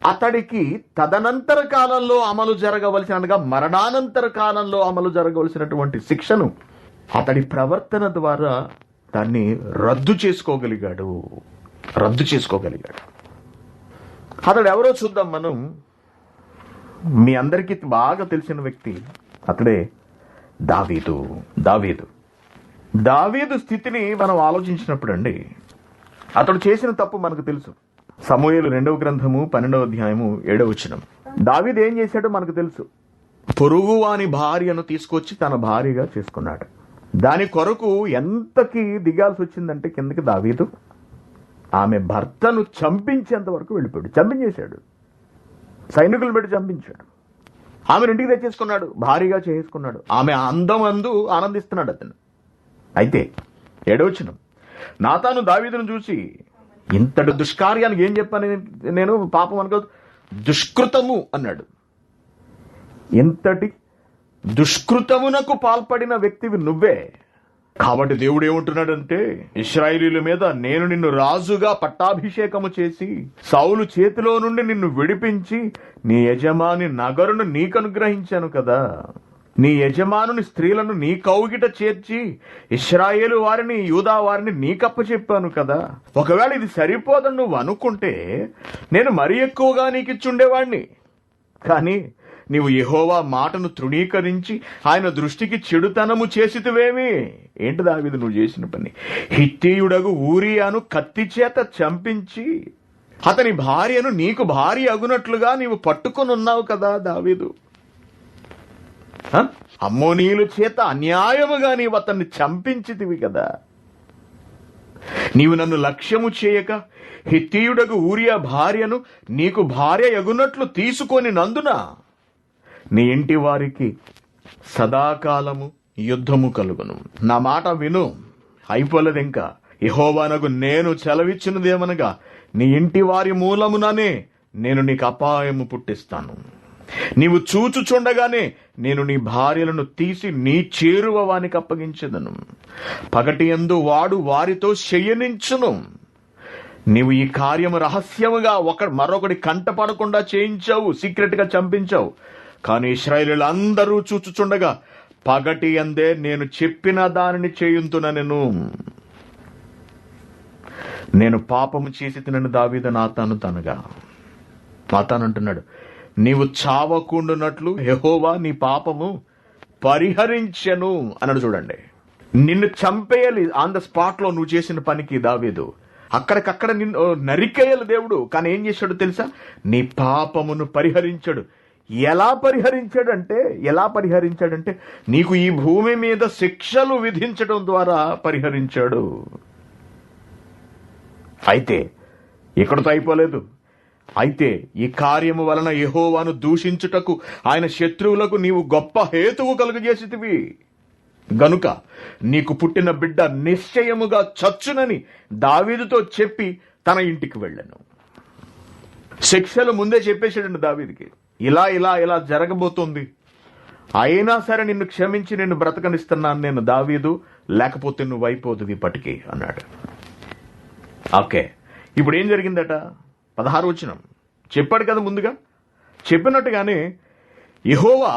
అతడికి తదనంతర కాలంలో అమలు జరగవలసిన, అనగా మరణానంతర కాలంలో అమలు జరగవలసినటువంటి శిక్షను అతడి ప్రవర్తన ద్వారా దాన్ని రద్దు చేసుకోగలిగాడు. అతడు ఎవరో చూద్దాం మనం. మీ అందరికీ బాగా తెలిసిన వ్యక్తి అతడే దావీదు స్థితిని మనం ఆలోచించినప్పుడు అండి, అతడు చేసిన తప్పు మనకు తెలుసు. సమూయేలు 2వ గ్రంథము 12వ అధ్యాయము 7వ వచనం. దావీదు ఏం చేశాడో మనకు తెలుసు. పొరుగువాని భార్యను తీసుకొచ్చి తన భార్యగా చేసుకున్నాడు. దాని కొరకు ఎంతకి దిగాల్సి వచ్చిందంటే కిందకి దావీదు ఆమె భర్తను చంపించేంత వరకు వెళ్ళిపోయాడు. చంపించేశాడు, సైనికులు పెట్టి చంపించాడు. ఆమెను ఇంటికి తెచ్చేసుకున్నాడు, భారీగా చేసుకున్నాడు. ఆమె అందం అందు ఆనందిస్తున్నాడు అతను. అయితే 7వ వచనం, నాతాను దావీదును చూసి, ఇంతటి దుష్కార్యానికి ఏం చెప్పాను నేను, పాపం అనుకోదు, దుష్కృతము అన్నాడు. ఇంతటి దుష్కృతమునకు పాల్పడిన వ్యక్తివి నువ్వే. కాబట్టి దేవుడు ఏమంటున్నాడంటే, ఇశ్రాయేలీయుల మీద నేను నిన్ను రాజుగా పట్టాభిషేకము చేసి సౌలు చేతిలో నుండి నిన్ను విడిపించి నీ యజమాని నగరును నీకు అనుగ్రహించాను కదా. నీ యజమానుని స్త్రీలను నీ కౌగిట చేర్చి ఇశ్రాయేలు వారిని, యూదా వారిని నీకప్పచెప్పాను కదా. ఒకవేళ ఇది సరిపోదని నువ్వు అనుకుంటే నేను మరీ ఎక్కువగా నీకు ఇచ్చుండేవాడిని. కానీ నీవు యెహోవా మాటను తృణీకరించి ఆయన దృష్టికి చెడుతనము చేసితివేమి? ఏంటి దావీదు నువ్వు చేసిన పని? హిత్తీయుడగు ఊరియాను కత్తి చేత చంపించి అతని భార్యను నీకు భార్య అగునట్లుగా నీవు పట్టుకొని ఉన్నావు కదా దావీదు. అమ్మోనీయుల చేత అన్యాయముగా నీవు అతన్ని చంపించితివి కదా. నీవు నన్ను లక్ష్యము చేయక హిత్తీయుడగు ఊరియా భార్యను నీకు భార్య యగునట్లు తీసుకొని నందున నీ ఇంటి వారికి సదాకాలము యుద్ధము కలుగును. నా మాట విను, అయిపోలేదు ఇంకా. యెహోవానగు నేను సెలవిచ్చినదేమనగా, నీ ఇంటి వారి మూలముననే నేను నీకు అపాయము పుట్టిస్తాను. నీవు చూచుచుండగానే నేను నీ భార్యలను తీసి నీ చేరువ వానికి అప్పగించెదను. పగటి యందు వాడు వారితో శయనించును. నీవు ఈ కార్యము రహస్యముగా మరొకటి కంటపడకుండా చేయించావు, సీక్రెట్ గా చంపించావు. కానీ ఇశ్రాయేలీయులందరూ చూచుచుండగా పగటి యందే నేను చెప్పిన దానిని చేయుంతునెను. నేను పాపము చేసి తినని దావీదు నాతాను అంటున్నాడు, నీవు చావకుండునట్లు యెహోవా నీ పాపము పరిహరించెను అన్నాడు. చూడండి, నిన్ను చంపేయాలి ఆన్ ద స్పాట్ లో నువ్వు చేసిన పనికి దావీదు. అక్కడికక్కడ నిన్ను నరికేయాలి దేవుడు. కానీ ఏం చేశాడు తెలుసా? నీ పాపమును పరిహరించాడు. ఎలా పరిహరించాడంటే నీకు ఈ భూమి మీద శిక్షలు విధించడం ద్వారా పరిహరించాడు. అయితే ఇక్కడతో అయిపోలేదు. అయితే ఈ కార్యము వలన యెహోవాను దూషించుటకు ఆయన శత్రువులకు నీవు గొప్ప హేతువు కలుగజేసితివి గనుక నీకు పుట్టిన బిడ్డ నిశ్చయముగా చచ్చునని దావీదుతో చెప్పి తన ఇంటికి వెళ్ళాను. శిక్షలు ముందే చెప్పేశాడండి దావీదుకి. ఇలా జరగబోతోంది, అయినా సరే నిన్ను క్షమించి నిన్ను బ్రతకనిస్తున్నాను నేను దావీదు, లేకపోతే నువ్వు అయిపోతుంది ఇప్పటికీ అన్నాడు. ఓకే, ఇప్పుడు ఏం జరిగిందట? 16వ వచనం చెప్పాడు కదా, ముందుగా చెప్పినట్టుగానే యెహోవా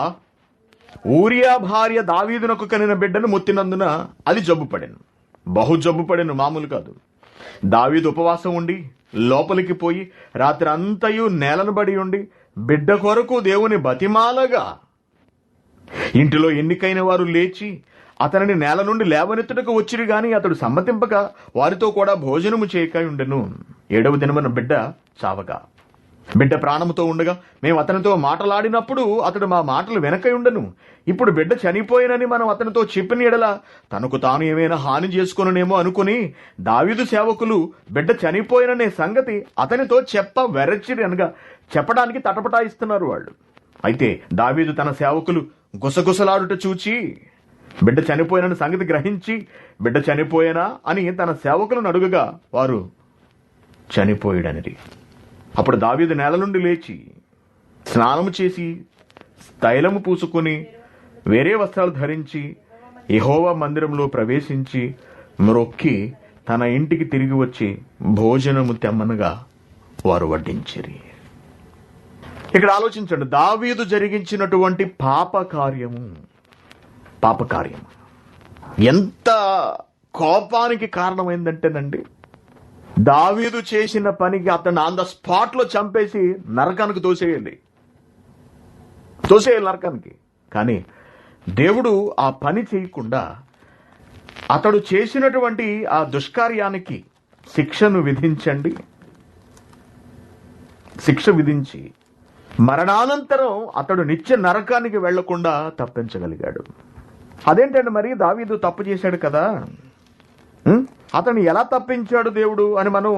ఊరియా భార్య దావీదునకు కనిన బిడ్డను మొత్తినందున అది జబ్బుపడెను, బహు జబ్బుపడెను, మామూలు కాదు. దావీదు ఉపవాసం ఉండి లోపలికి పోయి రాత్రి అంతయు నేలను బడి ఉండి బిడ్డ కొరకు దేవుని బతిమాలగా ఇంటిలో ఎన్నికైన వారు లేచి అతనిని నేల నుండి లేవనెత్తుటకు వచ్చిరి గాని అతడు సమ్మతింపక వారితో కూడా భోజనము చేయక ఉండెను. 7వ దినమున బిడ్డ చావగా, బిడ్డ ప్రాణముతో ఉండగా మేము అతనితో మాటలాడినప్పుడు అతడు మా మాటలు వెనకై ఉండను. ఇప్పుడు బిడ్డ చనిపోయినని మనం అతనితో చెప్పిన ఎడల తనకు తాను ఏమైనా హాని చేసుకొనునేమో అనుకుని దావీదు సేవకులు బిడ్డ చనిపోయిననే సంగతి అతనితో వెరచిరి అనగా చెప్పడానికి తటపటాయిస్తున్నారు వాళ్ళు. అయితే దావీదు తన సేవకులు గుసగుసలాడుట చూచి బిడ్డ చనిపోయిన సంగతి గ్రహించి బిడ్డ చనిపోయినా అని తన సేవకులను అడుగగా వారు చనిపోయాడనిది. అప్పుడు దావీదు నేల నుండి లేచి స్నానము చేసి తైలము పూసుకుని వేరే వస్త్రాలు ధరించి యెహోవా మందిరంలో ప్రవేశించి మ్రొక్కి తన ఇంటికి తిరిగి వచ్చి భోజనము తెమ్మనగా వారు వడ్డించిరి. ఇక్కడ ఆలోచించండి, దావీదు జరిగించినటువంటి పాపకార్యము ఎంత కోపానికి కారణమైందంటేనండి, దావీదు చేసిన పనికి అతను ఆన్ ద స్పాట్ లో చంపేసి నరకానికి తోసేయాలి నరకానికి. కానీ దేవుడు ఆ పని చేయకుండా అతడు చేసినటువంటి ఆ దుష్కార్యానికి శిక్ష విధించి మరణానంతరం అతడు నిత్య నరకానికి వెళ్లకుండా తప్పించగలిగాడు. అదేంటండి మరి, దావీదు తప్పు చేశాడు కదా, అతను ఎలా తప్పించాడు దేవుడు అని మనం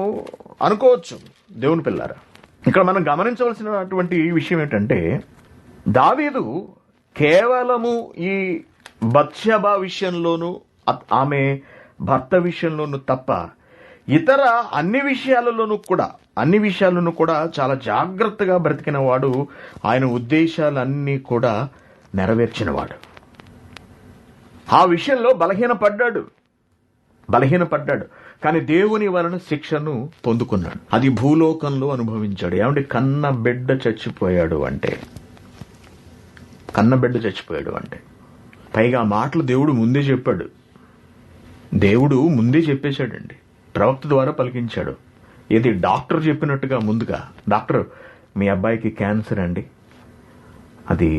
అనుకోవచ్చు. దేవుని పిల్లారా, ఇక్కడ మనం గమనించవలసినటువంటి విషయం ఏంటంటే, దావీదు కేవలము ఈ బత్షెబా విషయంలోనూ ఆమె భర్త విషయంలోనూ తప్ప ఇతర అన్ని విషయాలను కూడా చాలా జాగ్రత్తగా బ్రతికిన వాడు, ఆయన ఉద్దేశాలన్నీ కూడా నెరవేర్చినవాడు. ఆ విషయంలో బలహీనపడ్డాడు కానీ దేవుని వలన శిక్షను పొందుకున్నాడు. అది భూలోకంలో అనుభవించాడు. ఏమంటే కన్న బిడ్డ చచ్చిపోయాడు అంటే పైగా మాటలు దేవుడు ముందే చెప్పేశాడండి. ప్రవక్త ద్వారా పలికించాడు. డాక్టర్ చెప్పినట్టుగా ముందుగా, డాక్టర్ మీ అబ్బాయికి క్యాన్సర్ అండి, అది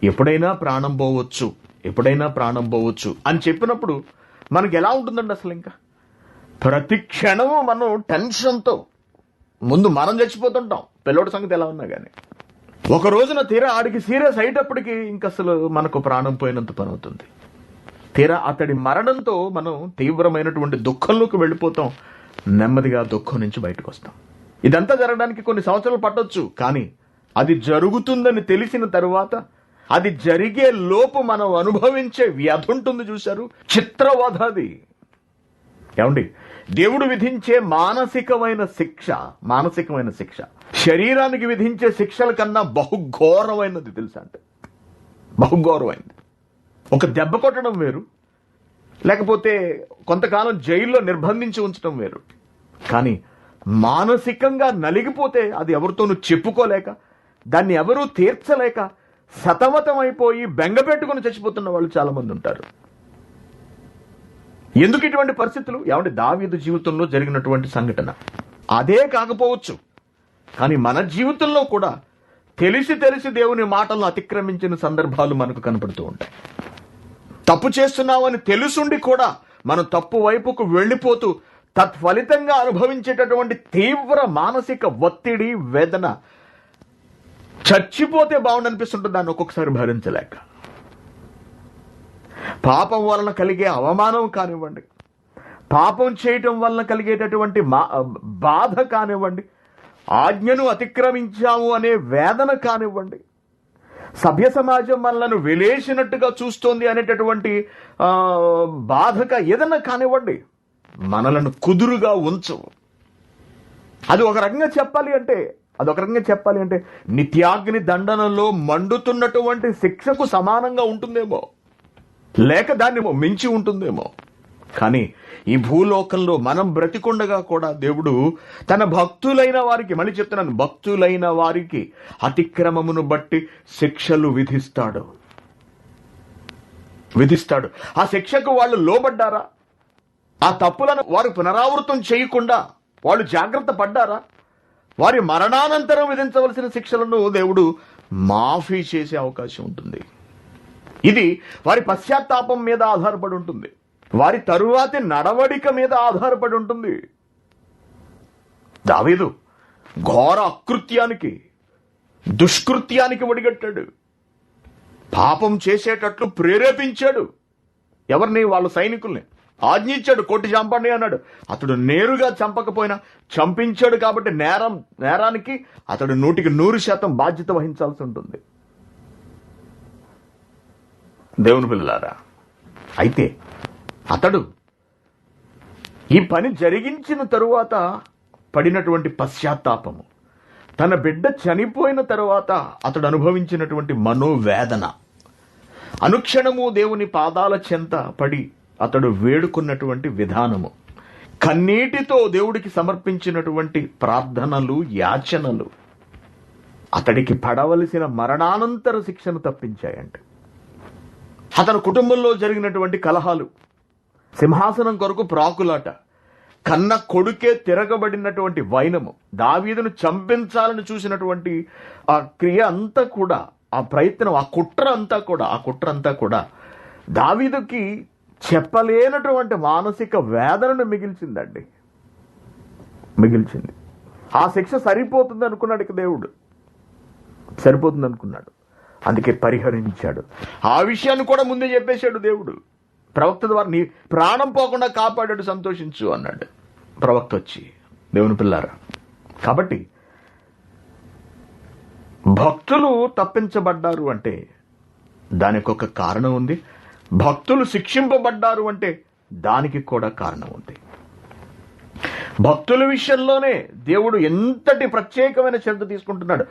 ఎప్పుడైనా ప్రాణం పోవచ్చు, ఎప్పుడైనా ప్రాణం పోవచ్చు అని చెప్పినప్పుడు మనకి ఎలా ఉంటుందండి? అసలు ఇంకా ప్రతి క్షణము మనం టెన్షన్తో ముందు మనం చచ్చిపోతుంటాం, పిల్లోడి సంగతి ఎలా ఉన్నా కానీ. ఒక రోజున తీరా ఆడికి సీరియస్ అయ్యేటప్పటికి ఇంక అసలు మనకు ప్రాణం పోయినంత పని అవుతుంది. తీరా అతడి మరణంతో మనం తీవ్రమైనటువంటి దుఃఖంలోకి వెళ్ళిపోతాం, నెమ్మదిగా దుఃఖం నుంచి బయటకు వస్తాం. ఇదంతా జరగడానికి కొన్ని సంవత్సరాలు పట్టొచ్చు, కానీ అది జరుగుతుందని తెలిసిన తరువాత, అది జరిగే లోపు మనం అనుభవించే వ్యధ ఉంటుంది చూశారు, చిత్రవధ. అది ఏమండి, దేవుడు విధించే మానసికమైన శిక్ష శరీరానికి విధించే శిక్షల కన్నా బహుఘోరమైనది తెలుసా? అంటే బహుఘోరమైనది. ఒక దెబ్బ కొట్టడం వేరు, లేకపోతే కొంతకాలం జైల్లో నిర్బంధించి ఉంచడం వేరు. కానీ మానసికంగా నలిగిపోతే అది ఎవరితోనూ చెప్పుకోలేక, దాన్ని ఎవరూ తీర్చలేక సతమతమైపోయి బెంగ పెట్టుకుని చచ్చిపోతున్న వాళ్ళు చాలా మంది ఉంటారు. ఎందుకు ఇటువంటి పరిస్థితులు? ఏమంటే దావీదు జీవితంలో జరిగినటువంటి సంఘటన అదే కాకపోవచ్చు, కానీ మన జీవితంలో కూడా తెలిసి దేవుని మాటలను అతిక్రమించిన సందర్భాలు మనకు కనపడుతూ ఉంటాయి. తప్పు చేస్తున్నామని తెలుసుండి కూడా మనం తప్పు వైపుకు వెళ్ళిపోతూ తత్ఫలితంగా అనుభవించేటటువంటి తీవ్ర మానసిక ఒత్తిడి, వేదన, చచ్చిపోతే బాగుండనిపిస్తుంటుంది దాన్ని ఒక్కొక్కసారి భరించలేక. పాపం వలన కలిగే అవమానం కానివ్వండి, పాపం చేయటం వలన కలిగేటటువంటి బాధ కానివ్వండి, ఆజ్ఞను అతిక్రమించాము అనే వేదన కానివ్వండి, సభ్య సమాజం మనలను వెలేసినట్టుగా చూస్తోంది అనేటటువంటి బాధక ఏదన్నా కానివ్వండి, మనలను కుదురుగా ఉంచవు. అది ఒక రకంగా చెప్పాలి అంటే నిత్యాగ్ని దండనలో మండుతున్నటువంటి శిక్షకు సమానంగా ఉంటుందేమో, లేక దాన్ని మించి ఉంటుందేమో. కానీ ఈ భూలోకంలో మనం బ్రతికుండగా కూడా దేవుడు తన భక్తులైన వారికి, మళ్ళీ చెప్తున్నాను, భక్తులైన వారికి అతిక్రమమును బట్టి శిక్షలు విధిస్తాడు. ఆ శిక్షకు వాళ్ళు లోబడ్డారా? ఆ తప్పులను వారు పునరావృతం చేయకుండా వాళ్ళు జాగ్రత్త పడ్డారా? వారి మరణానంతరం విధించవలసిన శిక్షలను దేవుడు మాఫీ చేసే అవకాశం ఉంటుంది. ఇది వారి పశ్చాత్తాపం మీద ఆధారపడి ఉంటుంది, వారి తరువాతి నడవడిక మీద ఆధారపడి ఉంటుంది. దావీదు ఘోర అకృత్యానికి, దుష్కృత్యానికి ఒడిగట్టాడు, పాపం చేసేటట్లు ప్రేరేపించాడు. ఎవరిని? వాళ్ళ సైనికుల్ని. ఆజ్ఞించాడు, కొట్టి చంపండి అన్నాడు. అతడు నేరుగా చంపకపోయినా చంపించాడు కాబట్టి నేరానికి అతడు 100% బాధ్యత వహించాల్సి ఉంటుంది. దేవుని పిల్లలారా, అయితే అతడు ఈ పని జరిగించిన తరువాత పడినటువంటి పశ్చాత్తాపము, తన బిడ్డ చనిపోయిన తరువాత అతడు అనుభవించినటువంటి మనోవేదన, అనుక్షణము దేవుని పాదాల చెంత పడి అతడు వేడుకున్నటువంటి విధానము, కన్నీటితో దేవుడికి సమర్పించినటువంటి ప్రార్థనలు, యాచనలు అతడికి పడవలసిన మరణానంతర శిక్షను తప్పించాయంట. అతని కుటుంబంలో జరిగినటువంటి కలహాలు, సింహాసనం కొరకు ప్రాకులాట, కన్న కొడుకే తిరగబడినటువంటి వైనము, దావీదును చంపించాలని చూసినటువంటి ఆ క్రియ అంతా కూడా, ఆ ప్రయత్నం, ఆ కుట్ర అంతా కూడా దావీదుకి చెప్పలేనటువంటి మానసిక వేదనను మిగిల్చింది. ఆ శిక్ష సరిపోతుంది అనుకున్నాడు ఇక దేవుడు, సరిపోతుంది అనుకున్నాడు, అందుకే పరిహరించాడు. ఆ విషయాన్ని కూడా ముందే చెప్పేశాడు దేవుడు. ప్రవక్త ద్వారా నీ ప్రాణం పోకుండా కాపాడాడు, సంతోషించు అన్నాడు ప్రవక్త వచ్చి. దేవుని పిల్లారా, కాబట్టి భక్తులు తప్పించబడ్డారు అంటే దానికి ఒక కారణం ఉంది, భక్తులు శిక్షింపబడ్డారు అంటే దానికి కూడా కారణం ఉంది. భక్తుల విషయంలోనే దేవుడు ఎంతటి ప్రత్యేకమైన శ్రద్ధ తీసుకుంటున్నాడు.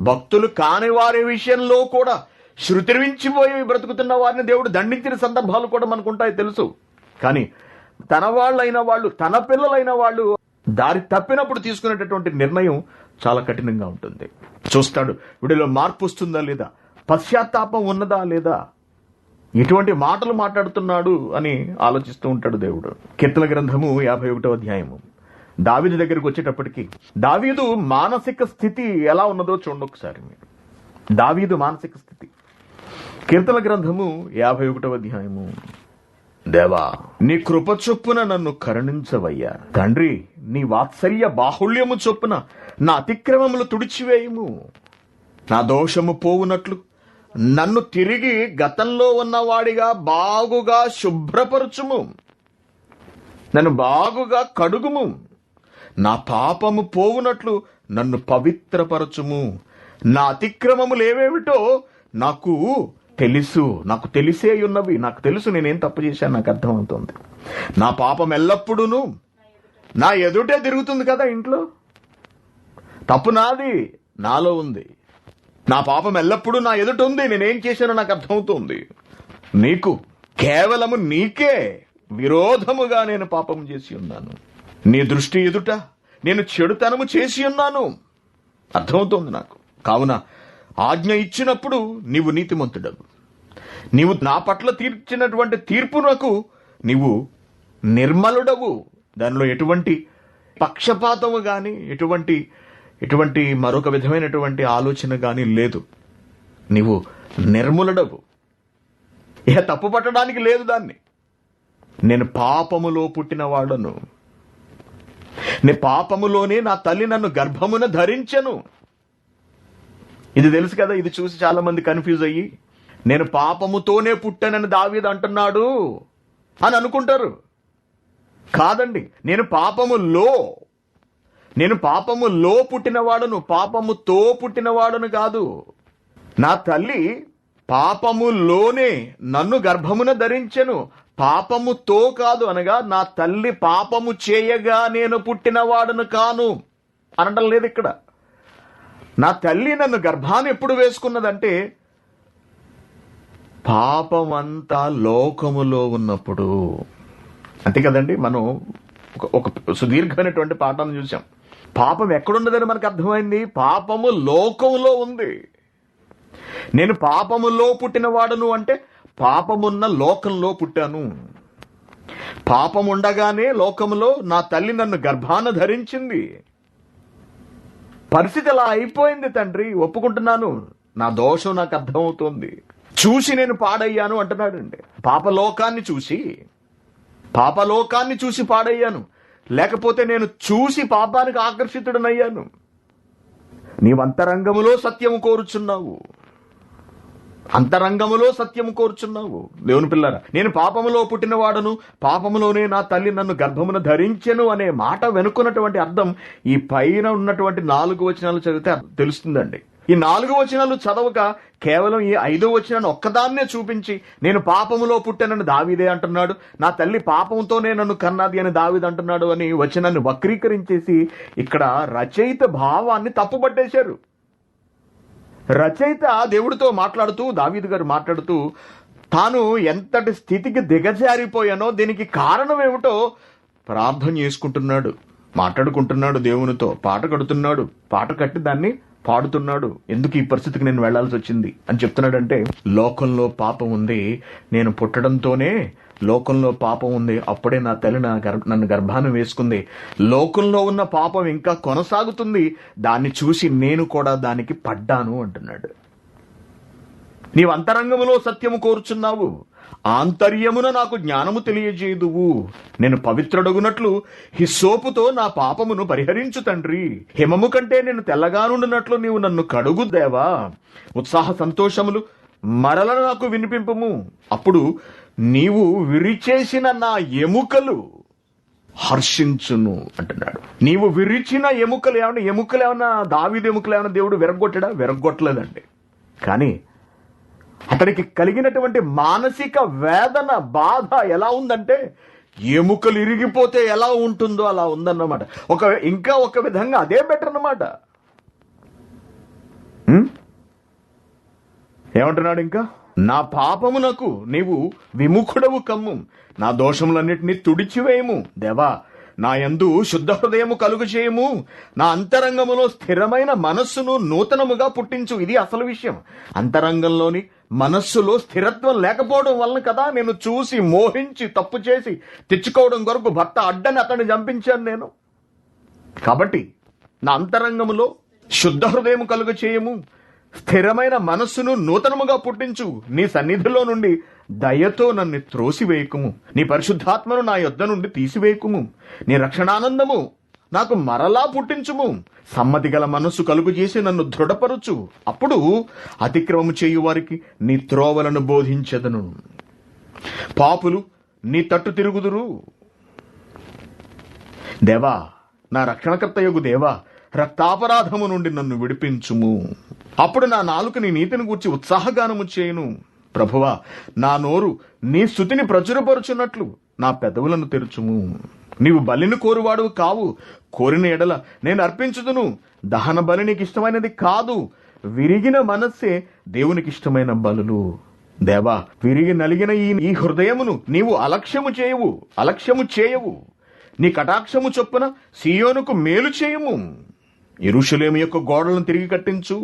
భక్తులు కాని వారి విషయంలో కూడా శృతివించిపోయి బ్రతుకుతున్న వారిని దేవుడు దండించిన సందర్భాలు కూడా మనకుంటాయి, తెలుసు. కానీ తన వాళ్ళైన వాళ్ళు, తన పిల్లలైన వాళ్ళు దారి తప్పినప్పుడు తీసుకునేటటువంటి నిర్ణయం చాలా కఠినంగా ఉంటుంది. చూస్తాడు, వీడిలో మార్పు వస్తుందా లేదా, పశ్చాత్తాపం ఉన్నదా లేదా, ఎటువంటి మాటలు మాట్లాడుతున్నాడు అని ఆలోచిస్తూ ఉంటాడు దేవుడు. కీర్తన గ్రంథము 51వ అధ్యాయము దావీదు దగ్గరికి వచ్చేటప్పటికి, దావీదు మానసిక స్థితి ఎలా ఉన్నదో చూడండి ఒకసారి మీరు. దావీదు మానసిక స్థితి. కీర్తన గ్రంథము 51వ అధ్యాయము. దేవా, నీ కృప చొప్పున నన్ను కరుణించవయ్యా. తండ్రి, నీ వాత్సల్య బాహుళ్యము చొప్పున నా అతిక్రమములు తుడిచివేయుము. నా దోషము పోవునట్లు నన్ను తిరిగి గతంలో ఉన్నవాడిగా బాగుగా శుభ్రపరచుము. నన్ను బాగుగా కడుగుము. నా పాపము పోవునట్లు నన్ను పవిత్రపరచుము. నా అతిక్రమములు ఏవేమిటో నాకు తెలుసు. నాకు తెలిసే ఉన్నవి. నాకు తెలుసు నేనేం తప్పు చేశాను. నాకు అర్థమవుతుంది. నా పాపం ఎల్లప్పుడూను నా ఎదుటే తిరుగుతుంది కదా. ఇంట్లో తప్పు నాది, నాలో ఉంది. నా పాపం ఎల్లప్పుడూ నా ఎదుట ఉంది. నేనేం చేశానో నాకు అర్థమవుతుంది. నీకు, కేవలము నీకే విరోధముగా నేను పాపం చేసి ఉన్నాను. నీ దృష్టి ఎదుట నేను చెడుతనము చేసి ఉన్నాను. అర్థమవుతోంది నాకు. కావున ఆజ్ఞ ఇచ్చినప్పుడు నీవు నీతిమంతుడవు. నీవు నా పట్ల తీర్చినటువంటి తీర్పునకు నీవు నిర్మలుడవు. దానిలో ఎటువంటి పక్షపాతము గాని ఎటువంటి మరొక విధమైనటువంటి ఆలోచన గాని లేదు. నీవు నిర్మలుడవు. ఇక తప్పు పట్టడానికి లేదు దాన్ని. నేను పాపములో పుట్టినవాడను. నీ పాపములోనే నా తల్లి నన్ను గర్భమున ధరించెను. ఇది తెలుసు కదా. ఇది చూసి చాలా మంది కన్ఫ్యూజ్ అయ్యి నేను పాపముతోనే పుట్టానని దావీదు అంటున్నాడు అని అనుకుంటారు. కాదండి, నేను పాపములో పుట్టినవాడను, పాపముతో పుట్టినవాడను కాదు. నా తల్లి పాపములోనే నన్ను గర్భమున ధరించెను. పాపముతో కాదు, అనగా నా తల్లి పాపము చేయగా నేను పుట్టినవాడను కాను అనడం లేదు ఇక్కడ. నా తల్లి నన్ను గర్భాన్ని ఎప్పుడు వేసుకున్నదంటే పాపమంతా లోకములో ఉన్నప్పుడు. అంతే కదండి. మనం ఒక సుదీర్ఘమైనటువంటి పాఠాన్ని చూసాం. పాపం ఎక్కడున్నదని మనకు అర్థమైంది. పాపము లోకంలో ఉంది. నేను పాపములో పుట్టినవాడను అంటే పాపమున్న లోకంలో పుట్టాను. పాపముండగానే లోకములో నా తల్లి నన్ను గర్భాన ధరించింది. పరిస్థితి అలా అయిపోయింది తండ్రి, ఒప్పుకుంటున్నాను. నా దోషం నాకు అర్థమవుతోంది. చూసి నేను పాడయ్యాను అంటున్నాడండి. పాపలోకాన్ని చూసి పాడయ్యాను. లేకపోతే నేను చూసి పాపానికి ఆకర్షితుడనయ్యాను. నీవు అంతరంగములో సత్యము కోరుచున్నావు. దేవుని పిల్లరా, నేను పాపములో పుట్టినవాడను, పాపములోనే నా తల్లి నన్ను గర్భమున ధరించెను అనే మాట వెనుకున్నటువంటి అర్థం ఈ పైన ఉన్నటువంటి 4 వచనాలు చదివితే తెలుస్తుందండి. ఈ 4 వచనాలు చదవక కేవలం ఈ 5వ వచనాన్ని ఒక్కదాన్నే చూపించి నేను పాపములో పుట్టానని దావీదే అంటున్నాడు, నా తల్లి పాపంతోనే నన్ను కన్నది అని దావీదు అంటున్నాడు అని వచనాన్ని వక్రీకరించేసి ఇక్కడ రచయిత భావాన్ని తప్పుపట్టేశారు. రచయిత దేవుడితో మాట్లాడుతూ, దావీదు గారు మాట్లాడుతూ, తాను ఎంతటి స్థితికి దిగజారిపోయానో, దీనికి కారణం ఏమిటో ప్రార్థన చేసుకుంటున్నాడు, మాట్లాడుకుంటున్నాడు దేవునితో. పాట కడుతున్నాడు, పాట కట్టి దాన్ని పాడుతున్నాడు. ఎందుకు ఈ పరిస్థితికి నేను వెళ్లాల్సి వచ్చింది అని చెప్తున్నాడంటే, లోకంలో పాపం ఉంది, నేను పుట్టడంతోనే లోకంలో పాపం ఉంది, అప్పుడే నా తల్లి నన్ను గర్భాన్ని వేసుకుంది. లోకంలో ఉన్న పాపం ఇంకా కొనసాగుతుంది, దాన్ని చూసి నేను కూడా దానికి పడ్డాను అంటున్నాడు. నీవు అంతరంగములో సత్యము కోరుచున్నావు, ఆంతర్యమున నాకు జ్ఞానము తెలియజేయుదువు. నేను పవిత్రుడగునట్లు హిస్సోపుతో నా పాపమును పరిహరించు తండ్రి. హిమము కంటే నేను తెల్లగానుండునట్లు నీవు నన్ను కడుగు దేవా. ఉత్సాహ సంతోషములు మరల నాకు వినిపింపుము. అప్పుడు నీవు విరిచేసిన నా ఎముకలు హర్షించును అంటున్నాడు. నీవు విరిచిన ఎముకలు ఏమన్నా దావీదు ఎముకలు ఏమన్నా దేవుడు విరగొట్టాడా? విరగొట్టలేదండి. కానీ అతనికి కలిగినటువంటి మానసిక వేదన, బాధ ఎలా ఉందంటే, ఎముకలు ఇరిగిపోతే ఎలా ఉంటుందో అలా ఉందన్నమాట. ఇంకా ఒక విధంగా అదే బెటర్ అన్నమాట. ఏమంటున్నాడు ఇంకా? నా పాపమునకు నీవు విముఖుడవు కమ్ము, నా దోషములన్నిటినీ తుడిచివేయము. దేవా, నా యందు శుద్ధ హృదయము కలుగు చేయము, నా అంతరంగములో స్థిరమైన మనస్సును నూతనముగా పుట్టించు. ఇది అసలు విషయం. అంతరంగంలోని మనస్సులో స్థిరత్వం లేకపోవడం వలన కదా నేను చూసి మోహించి తప్పు చేసి తెచ్చుకోవడం కొరకు భర్త అడ్డని అతన్ని చంపించాను నేను. కాబట్టి నా అంతరంగములో శుద్ధ హృదయము కలుగు చేయము, స్థిరమైన మనస్సును నూతనముగా పుట్టించు. నీ సన్నిధిలో నుండి దయతో నన్ను త్రోసివేయకుము. నీ పరిశుద్ధాత్మను నా యొద్ద నుండి తీసివేయకుము. నీ రక్షణానందము నాకు మరలా పుట్టించుము. సమ్మతి గల మనస్సు కలుగు చేసి నన్ను దృఢపరుచు. అప్పుడు అతిక్రమము చేయు వారికి నీ త్రోవలను బోధించెదను. పాపులు నీ తట్టు తిరుగుదురు. దేవా, నా రక్షణకర్తయగు దేవా, రక్తాపరాధము నుండి నన్ను విడిపించుము. అప్పుడు నా నాలుక నీ నీతిని గూర్చి ఉత్సాహగానము చేయును. ప్రభువా, నా నోరు నీ స్తుతిని ప్రచురపరుచున్నట్లు నా పెదవులను తెరుచుము. నీవు బలిని కోరువాడు కావు. కోరిన ఎడల నేను అర్పించుదును. దహన బలి నీకు ఇష్టమైనది కాదు. విరిగిన మనస్సే దేవునికి ఇష్టమైన బలులు. దేవా, విరిగి నలిగిన ఈ హృదయమును నీవు అలక్ష్యము చేయవు. నీ కటాక్షము చొప్పున సీయోనుకు మేలు చేయము. యెరూషలేము యొక్క గోడలను తిరిగి కట్టించు.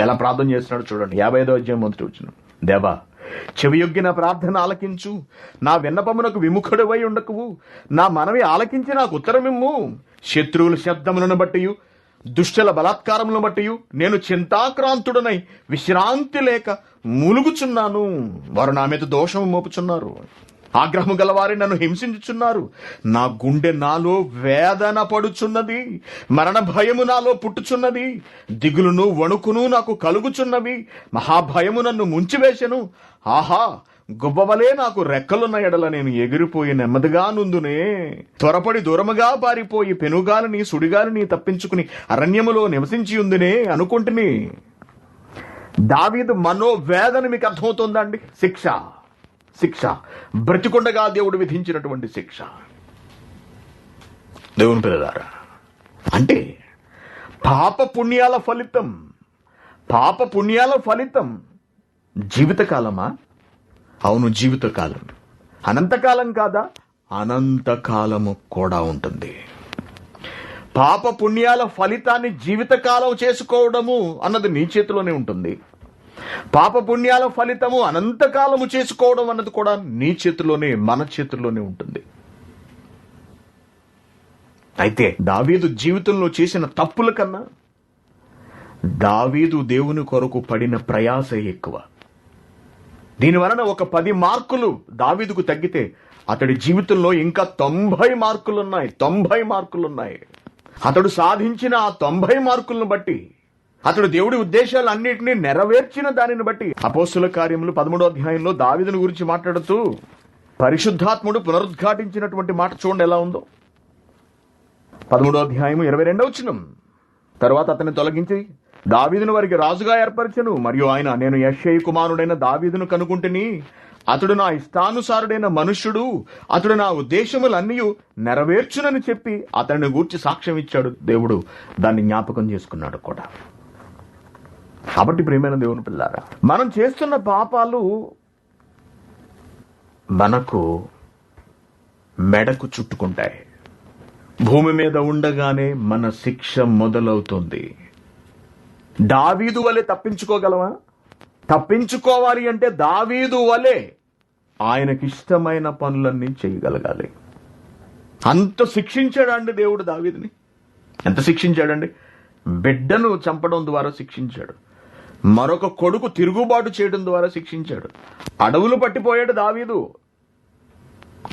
ఎలా ప్రార్థన చేస్తున్నాడు చూడండి. 55వ అధ్యాయం 1వ వచనం. దేవా, చెవియొగ్గి నా ప్రార్థన ఆలకించు. నా విన్నపమునకు విముఖుడవై ఉండకువు. నా మనవి ఆలకించి నాకు ఉత్తరమిమ్ము. శత్రువుల శబ్దములను బట్టి, దుష్టుల బలాత్కారములను బట్టి నేను చింతాక్రాంతుడనై విశ్రాంతి లేక మూలుగుచున్నాను. వారు నా మీద దోషము మోపుచున్నారు. ఆగ్రహము గలవారి నన్ను హింసించుచున్నారు. నా గుండె నాలో వేదన పడుచున్నది. మరణ భయము నాలో పుట్టుచున్నది. దిగులును వణుకును నాకు కలుగుచున్నవి. మహాభయము నన్ను ముంచివేశను. ఆహా, గుబ్బవలే నాకు రెక్కలున్న ఎడల నేను ఎగిరిపోయి నెమ్మదిగా నుందునే. త్వరపడి దూరముగా పారిపోయి పెనుగాలిని సుడిగాలిని తప్పించుకుని అరణ్యములో నివసించి ఉందినే అనుకుంటుని. దావీదు మనోవేదన మీకు అర్థమవుతుందా అండి? శిక్ష బ్రతికొండగా దేవుడు విధించినటువంటి శిక్ష. దేవుని పిల్లలారా, అంటే పాప పుణ్యాల ఫలితం జీవితకాలమా? అవును, జీవితకాలం. అనంతకాలం కాదా? అనంతకాలము కూడా ఉంటుంది. పాప పుణ్యాల ఫలితాన్ని జీవితకాలం చేసుకోవడము అన్నది నీ చేతిలోనే ఉంటుంది. పాప పుణ్యాల ఫలితము అనంతకాలము చేసుకోవడం అన్నది కూడా నీ చేతిలోనే, మన చేతుల్లోనే ఉంటుంది. అయితే దావీదు జీవితంలో చేసిన తప్పుల కన్నా దావీదు దేవుని కొరకు పడిన ప్రయాస ఎక్కువ. దీనివలన ఒక 10 మార్కులు దావీదుకు తగ్గితే అతడి జీవితంలో ఇంకా 90 మార్కులున్నాయి. అతడు సాధించిన ఆ 90 మార్కులను బట్టి, అతడు దేవుడి ఉద్దేశాలన్నింటినీ నెరవేర్చిన దానిని బట్టి అపోస్తుల కార్యములు 13వ అధ్యాయంలో దావీదుని గురించి మాట్లాడుతూ పరిశుద్ధాత్ముడు పునరుద్ఘాటించినటువంటి మాట చూడండి ఎలా ఉందో. 13వ అధ్యాయము 22వ వచనం. తరువాత అతన్ని తొలగించి దావీదును వారికి రాజుగా ఏర్పరచెను. మరియు ఆయన, నేను యెష్షయి కుమారుడైన దావీదును కనుకుంటుని. అతడు నా ఇష్టానుసారుడైన మనుష్యుడు. అతడు నా ఉద్దేశములన్నీ నెరవేర్చునని చెప్పి అతడిని గూర్చి సాక్ష్యం ఇచ్చాడు. దేవుడు దాన్ని జ్ఞాపకం చేసుకున్నాడు కూడా. కాబట్టి ప్రియమైన దేవుని పిల్లారా, మనం చేస్తున్న పాపాలు మనకు మెడకు చుట్టుకుంటాయి. భూమి మీద ఉండగానే మన శిక్ష మొదలవుతుంది. దావీదు వలె తప్పించుకోగలమా? తప్పించుకోవాలి అంటే దావీదు వలె ఆయనకిష్టమైన పనులన్నీ చేయగలగాలి. అంత శిక్షించాడండి దేవుడు దావీదుని. ఎంత శిక్షించాడండి? బిడ్డను చంపడం ద్వారా శిక్షించాడు. మరొక కొడుకు తిరుగుబాటు చేయడం ద్వారా శిక్షించాడు. అడవులు పట్టిపోయాడు దావీదు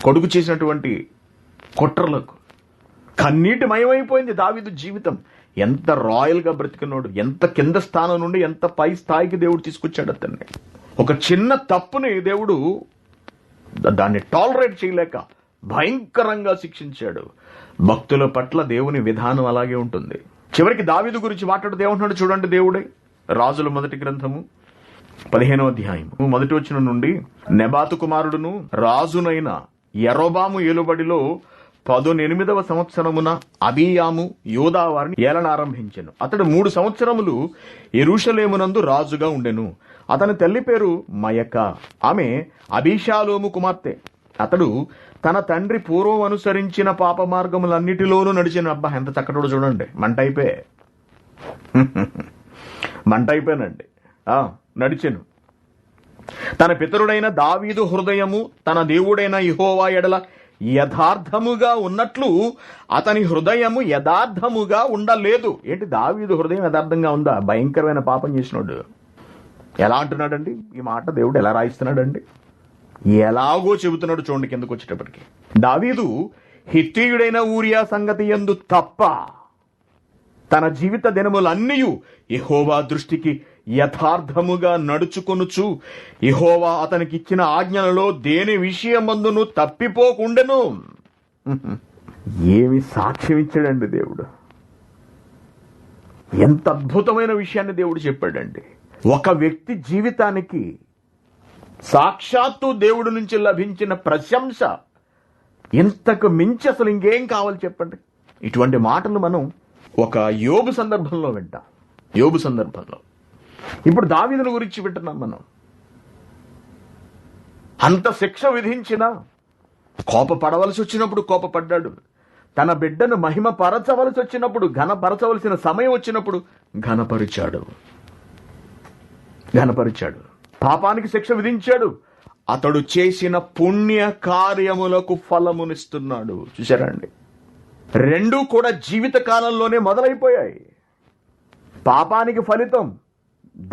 కొడుకు చేసినటువంటి కుట్రలకు. కన్నీటి మయమైపోయింది దావీదు జీవితం. ఎంత రాయల్ గా బ్రతికున్నాడు. ఎంత కింద స్థానం నుండి ఎంత పై స్థాయికి దేవుడు తీసుకొచ్చాడు అతన్ని. ఒక చిన్న తప్పుని దేవుడు దాన్ని టాలరేట్ చేయలేక భయంకరంగా శిక్షించాడు. భక్తుల పట్ల దేవుని విధానం అలాగే ఉంటుంది. చివరికి దావీదు గురించి మాట్లాడుతూ ఏమంటున్నాడు చూడండి దేవుడే. రాజుల మొదటి గ్రంథము 15వ అధ్యాయం 1వ వచనం నుండి, నెబాతు కుమారుడును రాజునైన యరొబాము ఏలుబడిలో 18వ సంవత్సరమున అబీయాము యోదా వారిని ఏలన ఆరంభించెను. అతడు 3 సంవత్సరములు యెరూషలేమునందు రాజుగా ఉండెను. అతని తల్లి పేరు మయక. ఆమె అబీషాలోము కుమార్తె. అతడు తన తండ్రి పూర్వం అనుసరించిన పాప మార్గములన్నిటిలోనూ నడిచిన. అబ్బా, ఎంత చక్కటోడు చూడండి. మంటైపోయానండి. నడిచెను. తన పితరుడైన దావీదు హృదయము తన దేవుడైన యెహోవా ఎడల యథార్థముగా ఉన్నట్లు అతని హృదయము యథార్థముగా ఉండలేదు. ఏంటి, దావీదు హృదయం యథార్థంగా ఉందా? భయంకరమైన పాపం చేసినాడు. ఎలా అంటున్నాడండి ఈ మాట? దేవుడు ఎలా రాయిస్తున్నాడండి? ఎలాగో చెబుతున్నాడు చూడండి కిందకు వచ్చేటప్పటికి. దావీదు హిత్తీయుడైన ఊరియా సంగతి యందు తప్ప తన జీవిత దినములన్నీయు యెహోవా దృష్టికి యథార్థముగా నడుచుకొనుచు యెహోవా అతనికి ఇచ్చిన ఆజ్ఞలలో దేని విషయమందును తప్పిపోకుండెను. ఏమి సాక్ష్యం ఇచ్చాడండి దేవుడు! ఎంత అద్భుతమైన విషయాన్ని దేవుడు చెప్పాడండి. ఒక వ్యక్తి జీవితానికి సాక్షాత్తు దేవుడి నుంచి లభించిన ప్రశంస ఇంతకు మించి అసలు ఇంకేం కావాలి చెప్పండి. ఇటువంటి మాటలు మనం ఒక యోబు సందర్భంలో వింటాం. యోబు సందర్భంలో ఇప్పుడు దావీదుని గురించి వింటున్నాం మనం. అంత శిక్ష విధించినా కోపపడవలసి వచ్చినప్పుడు కోపపడ్డాడు. తన బిడ్డను మహిమ పరచవలసి వచ్చినప్పుడు, ఘనపరచవలసిన సమయం వచ్చినప్పుడు ఘనపరిచాడు. పాపానికి శిక్ష విధించాడు. అతడు చేసిన పుణ్య కార్యములకు ఫలమునిస్తున్నాడు. చూశారా అండి? రెండూ కూడా జీవిత కాలంలోనే మొదలైపోయాయి. పాపానికి ఫలితం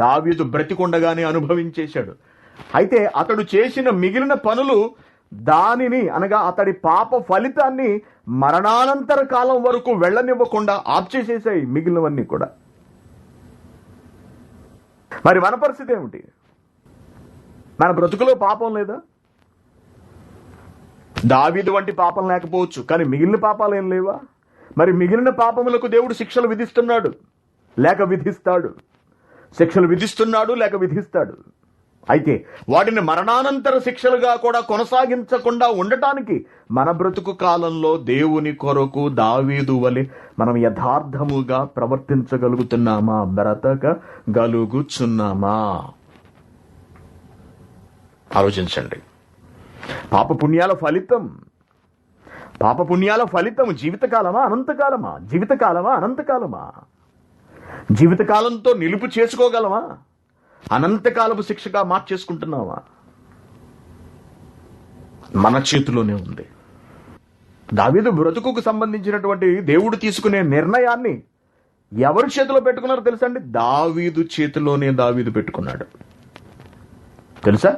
దావీదు బ్రతికుండగానే అనుభవించేశాడు. అయితే అతడు చేసిన మిగిలిన పనులు దానిని అనగా అతడి పాప ఫలితాన్ని మరణానంతర కాలం వరకు వెళ్ళనివ్వకుండా ఆప్చేసేసాయి మిగిలినవన్నీ కూడా. మరి మన పరిస్థితి ఏమిటి? మన బ్రతుకులో పాపం లేదా? దావీదు వంటి పాపం లేకపోవచ్చు, కానీ మిగిలిన పాపాలు ఏం లేవా? మరి మిగిలిన పాపములకు దేవుడు శిక్షలు విధిస్తున్నాడు లేక విధిస్తాడు? శిక్షలు విధిస్తున్నాడు లేక విధిస్తాడు. అయితే వాటిని మరణానంతర శిక్షలుగా కూడా కొనసాగించకుండా ఉండటానికి మన బ్రతుకు కాలంలో దేవుని కొరకు దావీదు వలె మనం యథార్థముగా ప్రవర్తించగలుగుతున్నామా? బ్రతకగలుగుచున్నామా? ఆలోచించండి. పాపపుణ్యాల ఫలితం జీవితకాలమా అనంతకాలమా? జీవితకాలంతో నిలుపు చేసుకోగలమా? అనంతకాలపు శిక్షగా మార్చేసుకుంటున్నావా? మన చేతిలోనే ఉంది. దావీదు బ్రతుకుకు సంబంధించినటువంటి దేవుడు తీసుకునే నిర్ణయాన్ని ఎవరి చేతిలో పెట్టుకున్నారో తెలుసా అండి? దావీదు చేతిలోనే దావీదు పెట్టుకున్నాడు. తెలుసా?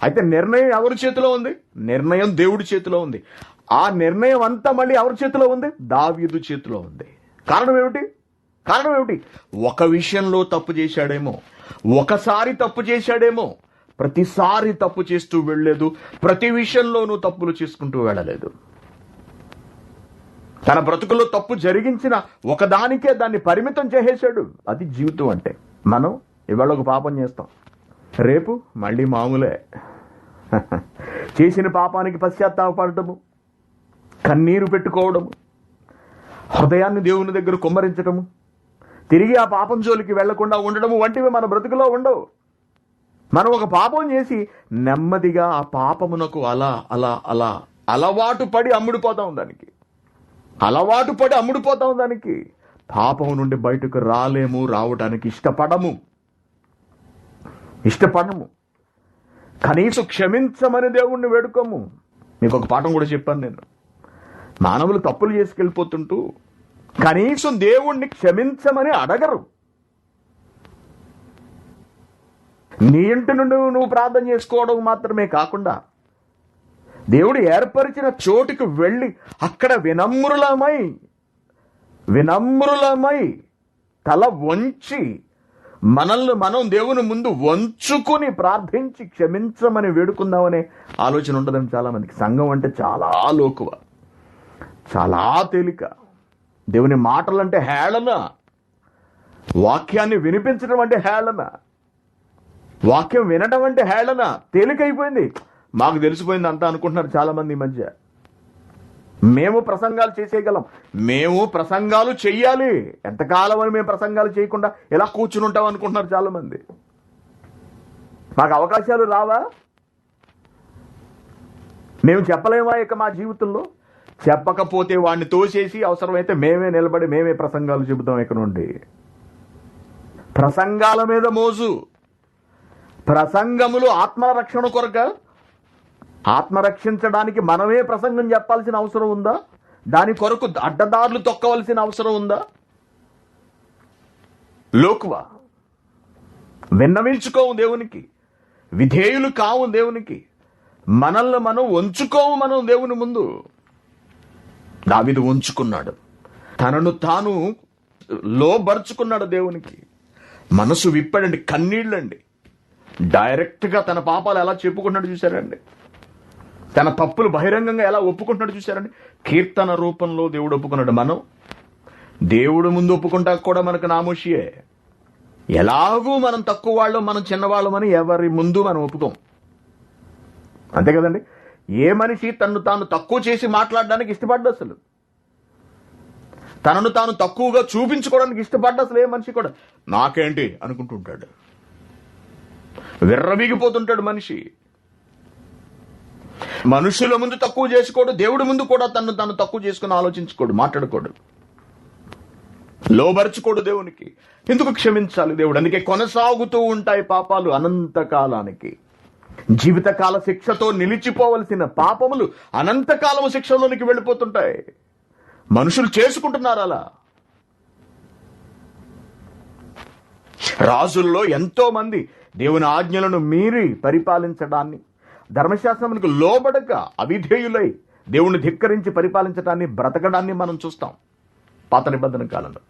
అయితే నిర్ణయం ఎవరి చేతిలో ఉంది? నిర్ణయం దేవుడి చేతిలో ఉంది. ఆ నిర్ణయం అంతా మళ్ళీ ఎవరి చేతిలో ఉంది? దావీదు చేతిలో ఉంది. కారణం ఏమిటి? ఒక విషయంలో తప్పు చేశాడేమో, ఒకసారి తప్పు చేశాడేమో, ప్రతిసారి తప్పు చేస్తూ వెళ్ళలేదు, ప్రతి విషయంలోనూ తప్పులు చేసుకుంటూ వెళ్ళలేదు. తన బ్రతుకులో తప్పు జరిగించిన ఒకదానికే దాన్ని పరిమితం చేసేశాడు. అది జీవితం అంటే. మనం ఇవాళ ఒక పాపం చేస్తాం, రేపు మళ్ళీ మామూలే. చేసిన పాపానికి పశ్చాత్తాపడటము, కన్నీరు పెట్టుకోవడము, హృదయాన్ని దేవుని దగ్గర కుమ్మరించటము, తిరిగి ఆ పాపం జోలికి వెళ్లకుండా ఉండడము వంటివి మన బ్రతుకులో ఉండవు. మనం ఒక పాపం చేసి నెమ్మదిగా ఆ పాపమునకు అలా అలా అలా అలవాటు పడి అమ్ముడిపోతాం దానికి. పాపం నుండి బయటకు రావటానికి ఇష్టపడము. కనీసం క్షమించమని దేవుణ్ణి వేడుకోము. మీకు ఒక పాఠం కూడా చెప్పాను నేను. మానవులు తప్పులు చేసుకెళ్ళిపోతుంటూ కనీసం దేవుణ్ణి క్షమించమని అడగరు. నీ ఇంటి నుండి నువ్వు ప్రార్థన చేసుకోవడం మాత్రమే కాకుండా దేవుడు ఏర్పరిచిన చోటుకు వెళ్ళి అక్కడ వినమ్రులమై తల వంచి మనల్ని మనం దేవుని ముందు వంచుకొని ప్రార్థించి క్షమించమని వేడుకుందామనే ఆలోచన ఉంటుందని చాలా మందికి. సంఘం అంటే చాలా లోకువ, చాలా తేలిక. దేవుని మాటలంటే హేళన, వాక్యాన్ని వినిపించడం అంటే హేళన, వాక్యం వినడం అంటే హేళన. తేలికైపోయింది, మాకు తెలిసిపోయింది అంతా అనుకుంటున్నారు చాలా మంది ఈ మధ్య. మేము ప్రసంగాలు చేసేయగలం, మేము ప్రసంగాలు చెయ్యాలి, ఎంతకాలం అని మేము ప్రసంగాలు చేయకుండా ఎలా కూర్చుని ఉంటాం అనుకుంటున్నారు చాలా మంది. మాకు అవకాశాలు రావా? మేము చెప్పలేమా ఇక మా జీవితంలో? చెప్పకపోతే వాడిని తోసేసి అవసరమైతే మేమే నిలబడి మేమే ప్రసంగాలు చెబుతాం. ఇక్కడ నుండి ప్రసంగాల మీద మోజు. ప్రసంగములు ఆత్మరక్షణ కొరక, ఆత్మ రక్షించడానికి మనమే ప్రసంగం చెప్పాల్సిన అవసరం ఉందా? దాని కొరకు అడ్డదారులు తొక్కవలసిన అవసరం ఉందా? లోకువా, విన్నవించుకోము దేవునికి, విధేయులు కావు దేవునికి, మనల్ని మనం ఉంచుకోము మనం దేవుని ముందు. దావీదు ఉంచుకున్నాడు, తనను తాను లోబరుచుకున్నాడు దేవునికి. మనసు విప్పాడండి, కన్నీళ్ళండి. డైరెక్ట్గా తన పాపాలు ఎలా చెప్పుకుంటున్నాడు చూశారండి, తన తప్పులు బహిరంగంగా ఎలా ఒప్పుకుంటున్నాడు చూశారండి. కీర్తన రూపంలో దేవుడు ఒప్పుకున్నాడు. మనం దేవుడు ముందు ఒప్పుకుంటా కూడా మనకు నామోషియే. ఎలాగూ మనం తక్కువ వాళ్ళం, మనం చిన్నవాళ్ళమని ఎవరి ముందు మనం ఒప్పుకోం. అంతే కదండి. ఏ మనిషి తను తాను తక్కువ చేసి మాట్లాడడానికి ఇష్టపడ్డ, అసలు తనను తాను తక్కువగా చూపించుకోవడానికి ఇష్టపడ్డ అసలు ఏ మనిషి కూడా నాకేంటి అనుకుంటుంటాడు, విర్రవీగిపోతుంటాడు మనిషి. మనుషుల ముందు తక్కువ చేసుకోడు, దేవుడి ముందు కూడా తను తాను తక్కువ చేసుకుని ఆలోచించుకోడు, మాట్లాడుకోడు, లోబరుచుకోడు దేవునికి. ఎందుకు క్షమించాలి దేవుడు? అందుకే కొనసాగుతూ ఉంటాయి పాపాలు అనంతకాలానికి. జీవితకాల శిక్షతో నిలిచిపోవలసిన పాపములు అనంతకాలము శిక్షలోనికి వెళ్ళిపోతుంటాయి. మనుషులు చేసుకుంటున్నారు అలా. రాజుల్లో ఎంతో మంది దేవుని ఆజ్ఞలను మీరి పరిపాలించడాన్ని, ధర్మశాస్త్రములకు లోబడక అవిధేయులై దేవుణ్ణి ధిక్కరించి పరిపాలించడాన్ని, బ్రతకడాన్ని మనం చూస్తాం. పాత నిబంధన కాలంలో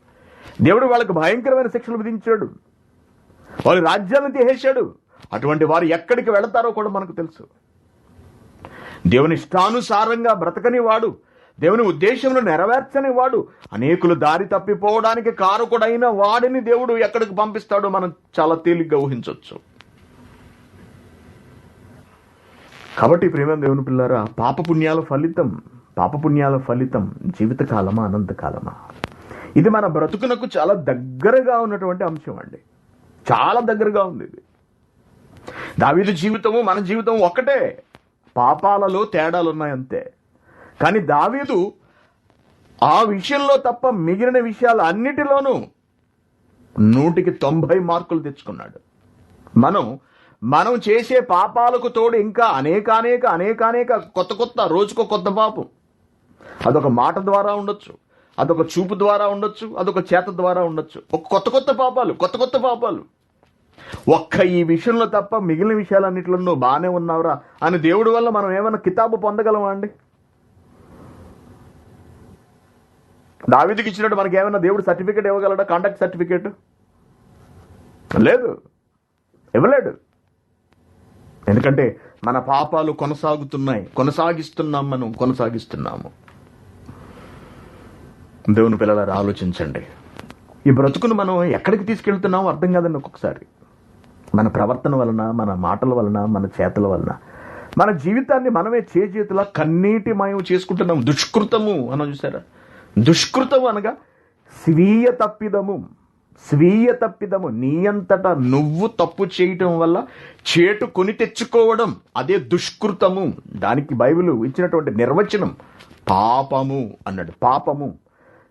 దేవుడు వాళ్ళకు భయంకరమైన శిక్షలు విధించాడు, వారి రాజ్యాలను తీసేశాడు. అటువంటి వారు ఎక్కడికి వెళతారో కూడా మనకు తెలుసు. దేవుని ఇష్టానుసారంగా బ్రతకని వాడు, దేవుని ఉద్దేశంలో నెరవేర్చని వాడు, అనేకులు దారి తప్పిపోవడానికి కారకుడైన వాడిని దేవుడు ఎక్కడికి పంపిస్తాడో మనం చాలా తేలిగ్గా ఊహించవచ్చు. కాబట్టి ప్రియమైన దేవుని పిల్లారా, పాపపుణ్యాల ఫలితం జీవితకాలమా అనంతకాలమా? ఇది మన బ్రతుకునకు చాలా దగ్గరగా ఉన్నటువంటి అంశం అండి, చాలా దగ్గరగా ఉంది ఇది. దావీదు జీవితము మన జీవితం ఒక్కటే, పాపాలలో తేడాలు ఉన్నాయంతే. కానీ దావీదు ఆ విషయంలో తప్ప మిగిలిన విషయాలు అన్నిటిలోనూ 100కి 90 మార్కులు తెచ్చుకున్నాడు. మనం చేసే పాపాలకు తోడు ఇంకా అనేక కొత్త రోజుకో కొత్త పాపం. అదొక మాట ద్వారా ఉండొచ్చు, అదొక చూపు ద్వారా ఉండొచ్చు, అదొక చేత ద్వారా ఉండొచ్చు. ఒక కొత్త పాపాలు. ఒక్క ఈ విషయంలో తప్ప మిగిలిన విషయాలన్నింటిలో నువ్వు బాగానే ఉన్నావురా అని దేవుడి వల్ల మనం ఏమైనా కితాబు పొందగలమా అండి? దావీదుకి ఇచ్చినట్టు మనకి ఏమైనా దేవుడు సర్టిఫికేట్ ఇవ్వగలడా? కాంటాక్ట్ సర్టిఫికేట్ లేదు, ఇవ్వలేడు. ఎందుకంటే మన పాపాలు కొనసాగిస్తున్నాము. దేవుని పిల్లలారా, ఆలోచించండి. ఈ బ్రతుకును మనం ఎక్కడికి తీసుకెళ్తున్నామో అర్థం కాదండి ఒక్కొక్కసారి. మన ప్రవర్తన వలన, మన మాటల వలన, మన చేతల వలన మన జీవితాన్ని మనమే చేతులా కన్నీటిమయం చేసుకుంటున్నాం. దుష్కృతము అన్న చూసారా? దుష్కృతము అనగా స్వీయ తప్పిదము. నీ అంతటా నువ్వు తప్పు చేయటం వల్ల చేటు కొని తెచ్చుకోవడం, అదే దుష్కృతము. దానికి బైబిల్ ఇచ్చినటువంటి నిర్వచనం పాపము అన్నాడు. పాపము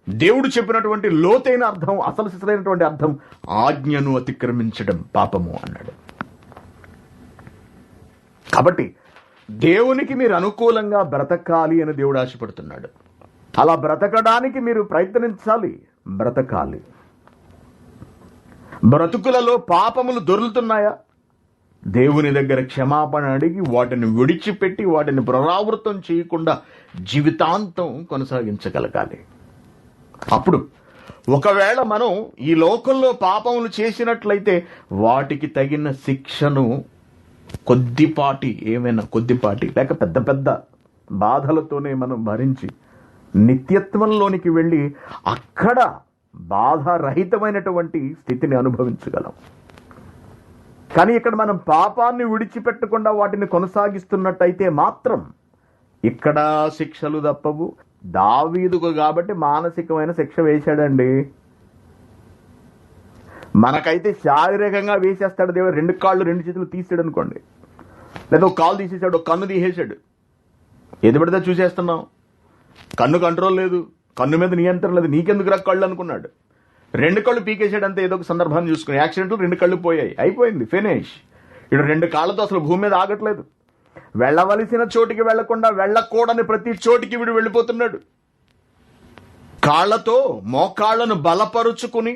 దేవుడు చెప్పినటువంటి లోతైన అర్థం, అసలు సిసలైనటువంటి అర్థం, ఆజ్ఞను అతిక్రమించడం పాపము అన్నాడు. కాబట్టి దేవునికి మీరు అనుకూలంగా బ్రతకాలి అని దేవుడు ఆశపడుతున్నాడు. అలా బ్రతకడానికి మీరు ప్రయత్నించాలి, బ్రతకాలి. బ్రతుకులలో పాపములు దొర్లుతున్నాయా? దేవుని దగ్గర క్షమాపణ అడిగి వాటిని విడిచిపెట్టి వాటిని పునరావృతం చేయకుండా జీవితాంతం కొనసాగించగలగాలి. అప్పుడు ఒకవేళ మనం ఈ లోకంలో పాపములు చేసినట్లయితే వాటికి తగిన శిక్షను కొద్దిపాటి లేక పెద్ద పెద్ద బాధలతోనే మనం భరించి నిత్యత్వంలోనికి వెళ్ళి అక్కడ బాధారహితమైనటువంటి స్థితిని అనుభవించగలం. కానీ ఇక్కడ మనం పాపాన్ని విడిచిపెట్టకుండా వాటిని కొనసాగిస్తున్నట్టయితే మాత్రం ఇక్కడ శిక్షలు తప్పవు. దావీదుకు కాబట్టి మానసికమైన శిక్ష వేశాడండి. మనకైతే శారీరకంగా వేసేస్తాడు దేవుడు. 2 కాళ్ళు 2 చేతులు తీసాడు అనుకోండి, లేదా ఒక కాలు తీసేసాడు, ఒక కన్ను తీసేశాడు, ఏది పడితే చూసేస్తున్నాం. కన్ను కంట్రోల్ లేదు, కన్ను మీద నియంత్రణ లేదు, నీకెందుకు రా కళ్ళు అనుకున్నాడు. 2 కళ్ళు పీకేసాడు అంతే. ఏదో ఒక సందర్భాన్ని చూసుకుని యాక్సిడెంట్లు 2 కళ్ళు పోయాయి, అయిపోయింది, ఫినిష్. ఇక్కడ 2 కాళ్ళతో అసలు భూమి మీద ఆగట్లేదు. వెళ్ళవలసిన చోటికి వెళ్లకుండా వెళ్ళకూడని ప్రతి చోటికి వీడు వెళ్ళిపోతున్నాడు. కాళ్లతో మోకాళ్లను బలపరుచుకుని,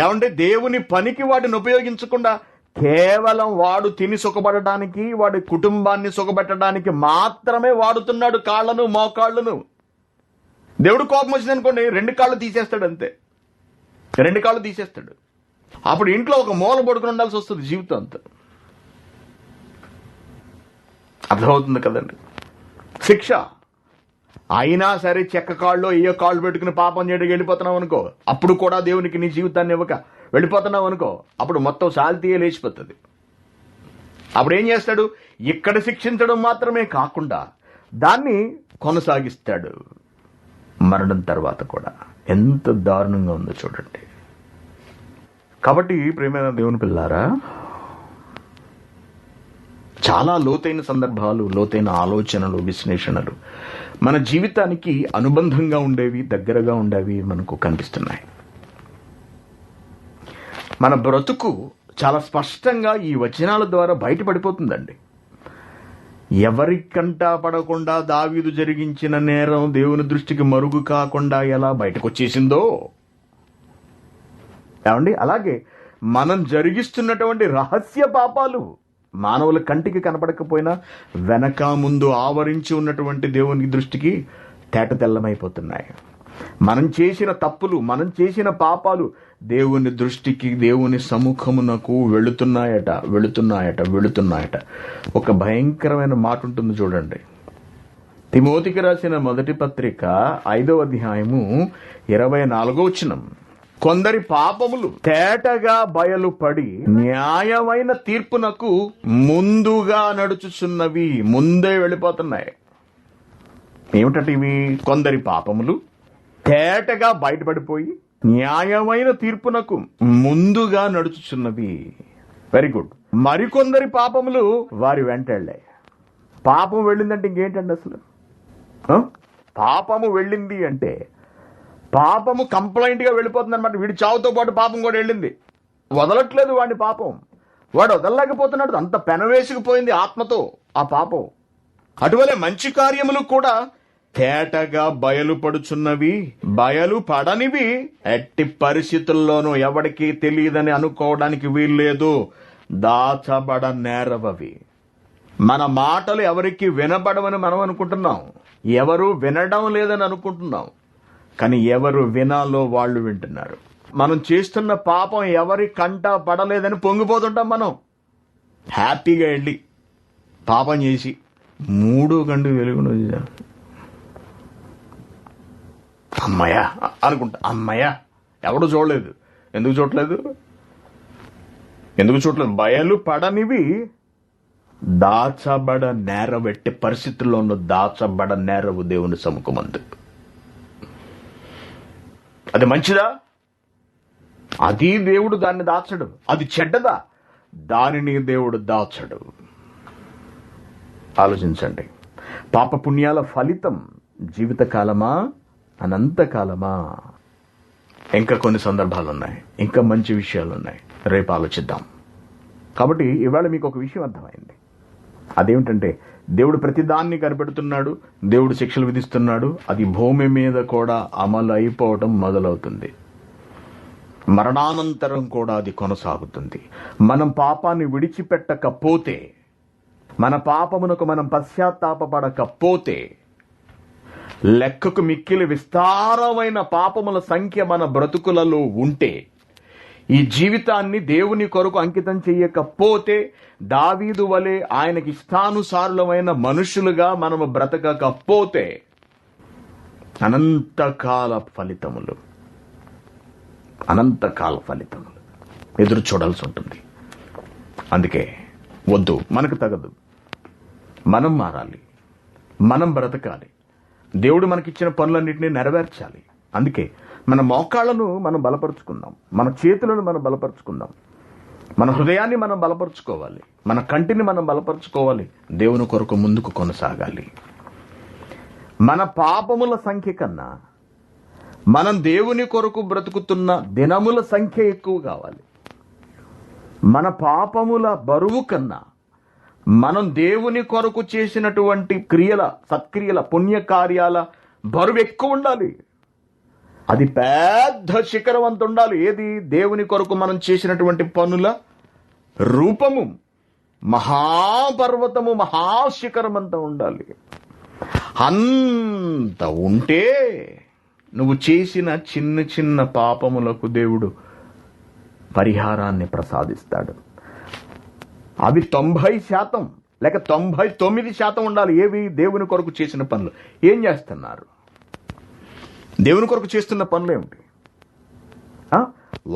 ఏమంటే దేవుని పనికి వాటిని ఉపయోగించకుండా కేవలం వాడు తిని సుఖపడటానికి, వాడి కుటుంబాన్ని సుఖపెట్టడానికి మాత్రమే వాడుతున్నాడు కాళ్లను మోకాళ్లను. దేవుడు కోపం వచ్చిందనుకోండి, 2 కాళ్ళు తీసేస్తాడు, అంతే. 2 కాళ్ళు తీసేస్తాడు. అప్పుడు ఇంట్లో ఒక మూల పడుకుని ఉండాల్సి వస్తుంది జీవితం అంతా. అర్థమవుతుంది కదండి శిక్ష. అయినా సరే చెక్క కాళ్ళు ఏ కాళ్ళు పెట్టుకుని పాపం చేయడానికి వెళ్ళిపోతున్నావు అనుకో, అప్పుడు కూడా దేవునికి నీ జీవితాన్ని ఇవ్వక వెళ్ళిపోతున్నావు అనుకో, అప్పుడు మొత్తం శాల్తీయే లేచిపోతుంది. అప్పుడు ఏం చేస్తాడు? ఇక్కడ శిక్షించడం మాత్రమే కాకుండా దాన్ని కొనసాగిస్తాడు మరణం తర్వాత కూడా. ఎంత దారుణంగా ఉందో చూడండి. కాబట్టి ప్రియమైన దేవుని పిల్లారా, చాలా లోతైన సందర్భాలు, లోతైన ఆలోచనలు, విశ్లేషణలు మన జీవితానికి అనుబంధంగా ఉండేవి, దగ్గరగా ఉండేవి మనకు కనిపిస్తున్నాయి. మన బ్రతుకు చాలా స్పష్టంగా ఈ వచనాల ద్వారా బయటపడిపోతుందండి. ఎవరికంటా పడకుండా దావీదు జరిగించిన నేరం దేవుని దృష్టికి మరుగు కాకుండా ఎలా బయటకు వచ్చేసిందో, ఏమండి, అలాగే మనం జరిగిస్తున్నటువంటి రహస్య పాపాలు మానవుల కంటికి కనపడకపోయినా వెనక ముందు ఆవరించి ఉన్నటువంటి దేవుని దృష్టికి తేటతెల్లమైపోతున్నాయి. మనం చేసిన తప్పులు, మనం చేసిన పాపాలు దేవుని దృష్టికి, దేవుని సముఖమునకు వెళుతున్నాయట. ఒక భయంకరమైన మాట ఉంటుంది చూడండి. తిమోతికి రాసిన మొదటి పత్రిక 5వ అధ్యాయము 24వ వచనం. కొందరి పాపములు తేటగా బయలుపడి న్యాయమైన తీర్పునకు ముందుగా నడుచుచున్నవి. ముందే వెళ్ళిపోతున్నాయి. ఏమిటంటే ఇవి? కొందరి పాపములు తేటగా బయటపడిపోయి న్యాయమైన తీర్పునకు ముందుగా నడుచుచున్నవి. Very good. మరికొందరి పాపములు వారి వెంట వెళ్ళాయి. పాపం వెళ్ళిందంటే ఇంకేంటండి అసలు? పాపము వెళ్ళింది అంటే పాపము కంప్లైంట్ గా వెళ్ళిపోతుంది అనమాట. వీడి చావుతో పాటు పాపం కూడా వెళ్ళింది. వదలట్లేదు వాడిని పాపం. వాడు వదలలేకపోతున్నాడు. అంత పెనవేసుకుపోయింది ఆత్మతో ఆ పాపం. అటువలే మంచి కార్యములు కూడా తేటగా బయలుపడుచున్నవి, బయలుపడనివి ఎట్టి పరిస్థితుల్లోనూ ఎవరికి తెలియదని అనుకోవడానికి వీల్లేదు. దాచబడ నేరవవి. మన మాటలు ఎవరికి వినబడవని మనం అనుకుంటున్నాం. ఎవరు వినడం లేదని అనుకుంటున్నాం. కానీ ఎవరు వినాలో వాళ్ళు వింటున్నారు. మనం చేస్తున్న పాపం ఎవరి కంట పడలేదని పొంగిపోతుంటాం. మనం హ్యాపీగా వెళ్ళి పాపం చేసి 3 గంట వెలుగును అమ్మయ్యా అనుకుంటా. అమ్మయ్యా, ఎవడు చూడలేదు. ఎందుకు చూడలేదు? బయలు పడనివి దాచబడ నేరవు. ఎట్టి పరిస్థితుల్లోనూ దాచబడ నేరవు దేవుని సముఖమందు. అది మంచిదా? అది దేవుడు దాన్ని దాచడు. అది చెడ్డదా? దానిని దేవుడు దాచడు. ఆలోచించండి. పాపపుణ్యాల ఫలితం జీవితకాలమా, అనంతకాలమా? ఇంకా కొన్ని సందర్భాలు ఉన్నాయి, ఇంకా మంచి విషయాలు ఉన్నాయి. రేపు ఆలోచిద్దాం. కాబట్టి ఇవాళ మీకు ఒక విషయం అర్థమైంది. అదేమిటంటే దేవుడు ప్రతిదాన్ని కనిపెడుతున్నాడు. దేవుడు శిక్షలు విధిస్తున్నాడు. అది భూమి మీద కూడా అమలు అయిపోవటం మొదలవుతుంది. మరణానంతరం కూడా అది కొనసాగుతుంది. మనం పాపాన్ని విడిచిపెట్టకపోతే, మన పాపమునకు మనం పశ్చాత్తాపపడకపోతే, లెక్కకు మిక్కిలి విస్తారమైన పాపముల సంఖ్య మన బ్రతుకులలో ఉంటే, ఈ జీవితాన్ని దేవుని కొరకు అంకితం చెయ్యకపోతే, దావీదు వలె ఆయనకి ఇష్టానుసారులమైన మనుషులుగా మనము బ్రతకకపోతే అనంతకాల ఫలితములు ఎదురు చూడాల్సి ఉంటుంది. అందుకే వద్దు, మనకు తగదు. మనం మారాలి, మనం బ్రతకాలి. దేవుడు మనకిచ్చిన పనులన్నింటినీ నెరవేర్చాలి. అందుకే మన మోకాళ్లను మనం బలపరుచుకుందాం, మన చేతులను మనం బలపరుచుకుందాం, మన హృదయాన్ని మనం బలపరుచుకోవాలి, మన కంటిని మనం బలపరుచుకోవాలి. దేవుని కొరకు ముందుకు కొనసాగాలి. మన పాపముల సంఖ్య కన్నా మనం దేవుని కొరకు బ్రతుకుతున్న దినముల సంఖ్య ఎక్కువ కావాలి. మన పాపముల బరువు కన్నా మనం దేవుని కొరకు చేసినటువంటి క్రియల, సత్క్రియల, పుణ్యకార్యాల బరువు ఎక్కువ ఉండాలి. అది పెద్ద శిఖరం అంత ఉండాలి. ఏది? దేవుని కొరకు మనం చేసినటువంటి పనుల రూపము మహాపర్వతము, మహాశిఖరం అంతా ఉండాలి. అంత ఉంటే నువ్వు చేసిన చిన్న చిన్న పాపములకు దేవుడు పరిహారాన్ని ప్రసాదిస్తాడు. అవి 90% లేక 99% ఉండాలి. ఏవి? దేవుని కొరకు చేసిన పనులు. ఏం చేస్తున్నారు? దేవుని కొరకు చేస్తున్న పనులు ఏమిటి?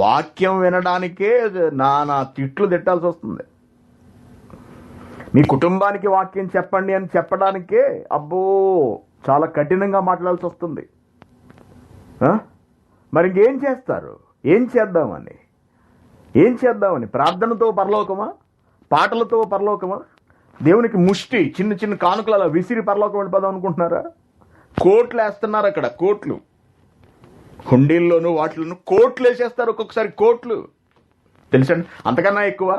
వాక్యం వినడానికే నానా తిట్లు తిట్టాల్సి వస్తుంది. మీ కుటుంబానికి వాక్యం చెప్పండి అని చెప్పడానికే అబ్బో చాలా కఠినంగా మాట్లాడాల్సి వస్తుంది. మరి ఇంకేం చేస్తారు? ఏం చేద్దామని? ప్రార్థనతో పరలోకమా? పాటలతో పరలోకమా? దేవునికి ముష్టి చిన్న చిన్న కానుకలు అలా విసిరి పరలోకం వెళ్ళిపోదాం అనుకుంటున్నారా? కోట్లు వేస్తున్నారు అక్కడ, కోట్లు. హుండీల్లోనూ వాటిలోనూ కోట్లు వేసేస్తారు. ఒక్కొక్కసారి కోట్లు తెలుసండి, అంతకన్నా ఎక్కువ.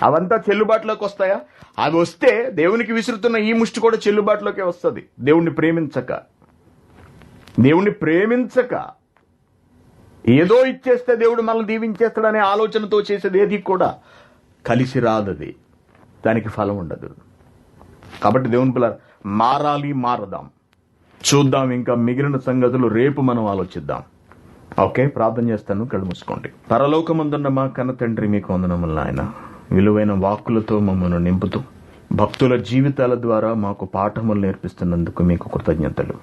అవంతా చెల్లుబాటులోకి వస్తాయా? అవి వస్తే దేవునికి విసురుతున్న ఈ ముష్టి కూడా చెల్లుబాటులోకి వస్తుంది. దేవుణ్ణి ప్రేమించక ఏదో ఇచ్చేస్తే దేవుడు మనల్ని దీవించేస్తాడనే ఆలోచనతో చేసేది ఏది కూడా కలిసి రాదది, దానికి ఫలం ఉండదు. కాబట్టి దేవుని పిల్లలు మారదాం. చూద్దాం, ఇంకా మిగిలిన సంగతులు రేపు మనం ఆలోచిద్దాం. ఓకే, ప్రార్థన చేస్తాను. కళ్ళు మూసుకోండి. పరలోకమందున్న మా కన్న తండ్రి, మీకు వందనములు నాయన. విలువైన వాక్కులతో మమ్మల్ని నింపుతూ భక్తుల జీవితాల ద్వారా మాకు పాఠములు నేర్పిస్తున్నందుకు మీకు కృతజ్ఞతలు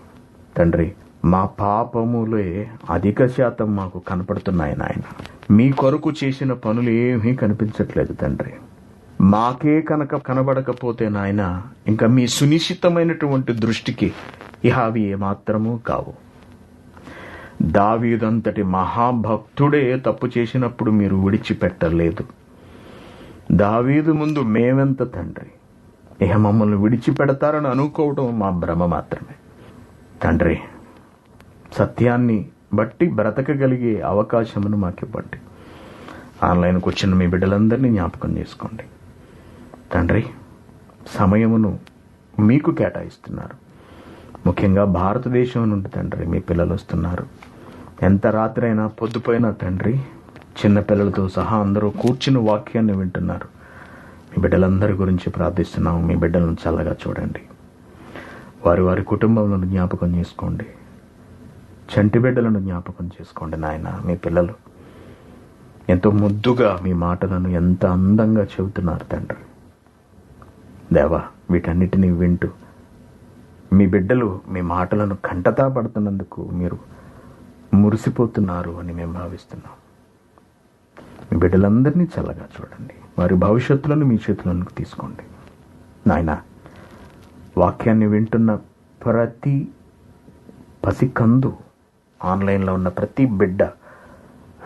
తండ్రి. మా పాపములే అధిక శాతం మాకు కనపడుతున్నాయి నాయన. మీ కొరకు చేసిన పనులు ఏమీ కనిపించట్లేదు తండ్రి. మాకే కనుక కనబడకపోతే నాయన, ఇంకా మీ సునిశ్చితమైనటువంటి దృష్టికి ఇహ అవి ఏమాత్రమూ కావు. దావీదంతటి మహాభక్తుడే తప్పు చేసినప్పుడు మీరు విడిచిపెట్టలేదు. దావీదు ముందు మేమెంత తండ్రి, ఇహ మమ్మల్ని విడిచిపెడతారని అనుకోవడం మా భ్రమ మాత్రమే తండ్రి. సత్యాన్ని బట్టి బ్రతకగలిగే అవకాశమును మాకివ్వండి. ఆన్లైన్కి వచ్చిన మీ బిడ్డలందరినీ జ్ఞాపకం చేసుకోండి తండ్రి. సమయమును మీకు కేటాయిస్తున్నారు. ముఖ్యంగా భారతదేశం నుండి తండ్రి మీ పిల్లలు వస్తున్నారు. ఎంత రాత్రి అయినా పొద్దుపోయినా తండ్రి, చిన్న పిల్లలతో సహా అందరూ కూర్చుని వాక్యాన్ని వింటున్నారు. మీ బిడ్డలందరి గురించి ప్రార్థిస్తున్నాము. మీ బిడ్డలను చల్లగా చూడండి. వారి కుటుంబాలను జ్ఞాపకం చేసుకోండి. చంటి బిడ్డలను జ్ఞాపకం చేసుకోండి నాయన. మీ పిల్లలు ఎంతో ముద్దుగా మీ మాటలను ఎంత అందంగా చెబుతున్నారు తండ్రి. దేవా, వీటన్నిటినీ వింటూ మీ బిడ్డలు మీ మాటలను కంటతా పడుతున్నందుకు మీరు మురిసిపోతున్నారు అని మేము భావిస్తున్నాం. మీ బిడ్డలందరినీ చల్లగా చూడండి. వారి భవిష్యత్తులను మీ చేతులకు తీసుకోండి నాయన. వాక్యాన్ని వింటున్న ప్రతి పసికందు, ఆన్లైన్లో ఉన్న ప్రతి బిడ్డ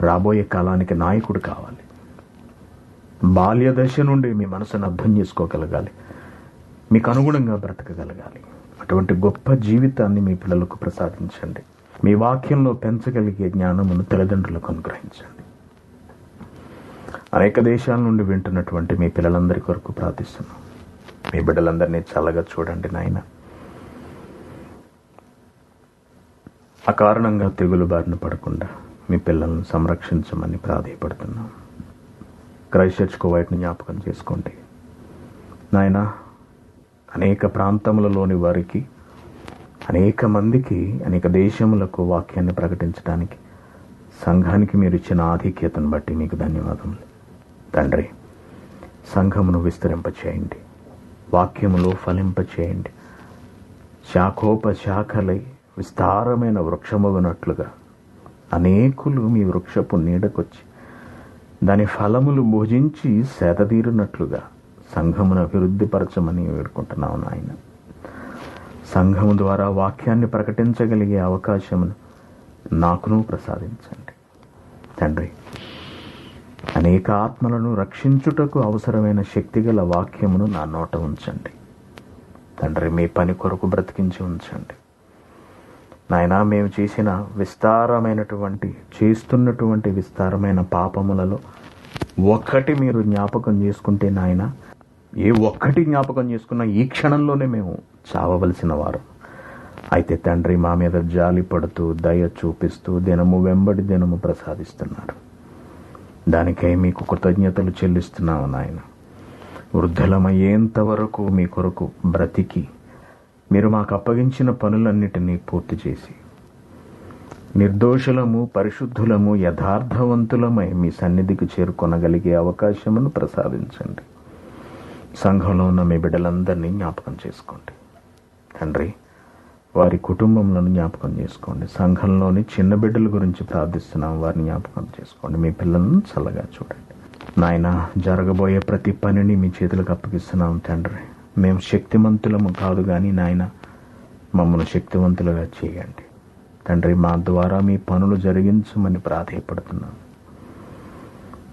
రాబోయే కాలానికి నాయకుడు కావాలి. బాల్య దశ నుండి మీ మనసును అర్థం చేసుకోగలగాలి. మీకు అనుగుణంగా బ్రతకగలగాలి. అటువంటి గొప్ప జీవితాన్ని మీ పిల్లలకు ప్రసాదించండి. మీ వాక్యంలో పెంచగలిగే జ్ఞానమును తల్లిదండ్రులకు అనుగ్రహించండి. అనేక దేశాల నుండి వింటున్నటువంటి మీ పిల్లలందరి కొరకు ప్రార్థిస్తున్నాం. మీ బిడ్డలందరినీ చల్లగా చూడండి నాయన. అకారణంగా తెగులు బారిన పడకుండా మీ పిల్లలను సంరక్షించమని ప్రాధేయపడుతున్నాం. క్రైస్ట్ చర్చ్ కువైట్ను జ్ఞాపకం చేసుకోండి నాయన. అనేక ప్రాంతములలోని వారికి, అనేక మందికి, అనేక దేశములకు వాక్యాన్ని ప్రకటించడానికి సంఘానికి మీరు ఇచ్చిన ఆధిక్యతను బట్టి మీకు ధన్యవాదములు తండ్రి. సంఘమును విస్తరింపచేయండి, వాక్యములో ఫలింపచేయండి. శాఖోపశాఖలై విస్తారమైన వృక్షమగునట్లుగా అనేకులు మీ వృక్షపు నీడకొచ్చి దాని ఫలములు భుజించి సేదతీరునట్లుగా సంఘమును అభివృద్ధిపరచమని వేడుకుంటున్నాను నాయన. సంఘము ద్వారా వాక్యాన్ని ప్రకటించగలిగే అవకాశమును నాకును ప్రసాదించండి తండ్రి. అనేక ఆత్మలను రక్షించుటకు అవసరమైన శక్తిగల వాక్యమును నా నోట ఉంచండి తండ్రి. మీ పని కొరకు బ్రతికించి ఉంచండి నాయన. మేము చేస్తున్నటువంటి విస్తారమైన పాపములలో ఒకటి మీరు జ్ఞాపకం చేసుకుంటే నాయన, ఏ ఒక్కటి జ్ఞాపకం చేసుకున్నా ఈ క్షణంలోనే మేము చావవలసిన వారు. అయితే తండ్రి మా మీద జాలి పడుతూ దయ చూపిస్తూ దినము వెంబడి దినము ప్రసాదిస్తున్నారు. దానికై మీకు కృతజ్ఞతలు చెల్లిస్తున్నాము నాయన. వృద్ధులమయ్యేంత వరకు మీ కొరకు బ్రతికి మీరు మాకు అప్పగించిన పనులన్నిటినీ పూర్తి చేసి నిర్దోషులము, పరిశుద్ధులము, యథార్థవంతులమై మీ సన్నిధికి చేరుకొనగలిగే అవకాశమును ప్రసాదించండి. సంఘంలో ఉన్న మీ బిడ్డలందరినీ జ్ఞాపకం చేసుకోండి తండ్రి. వారి కుటుంబంలో జ్ఞాపకం చేసుకోండి. సంఘంలోని చిన్న బిడ్డల గురించి ప్రార్థిస్తున్నాం, వారిని జ్ఞాపకం చేసుకోండి. మీ పిల్లలను చల్లగా చూడండి నాయన. జరగబోయే ప్రతి పనిని మీ చేతులకు అప్పగిస్తున్నాం తండ్రి. మేము శక్తిమంతులము కాదు కానీ నాయన, మమ్మల్ని శక్తివంతులుగా చేయండి తండ్రి. మా ద్వారా మీ పనులు జరిగించమని ప్రాధేయపడుతున్నాం.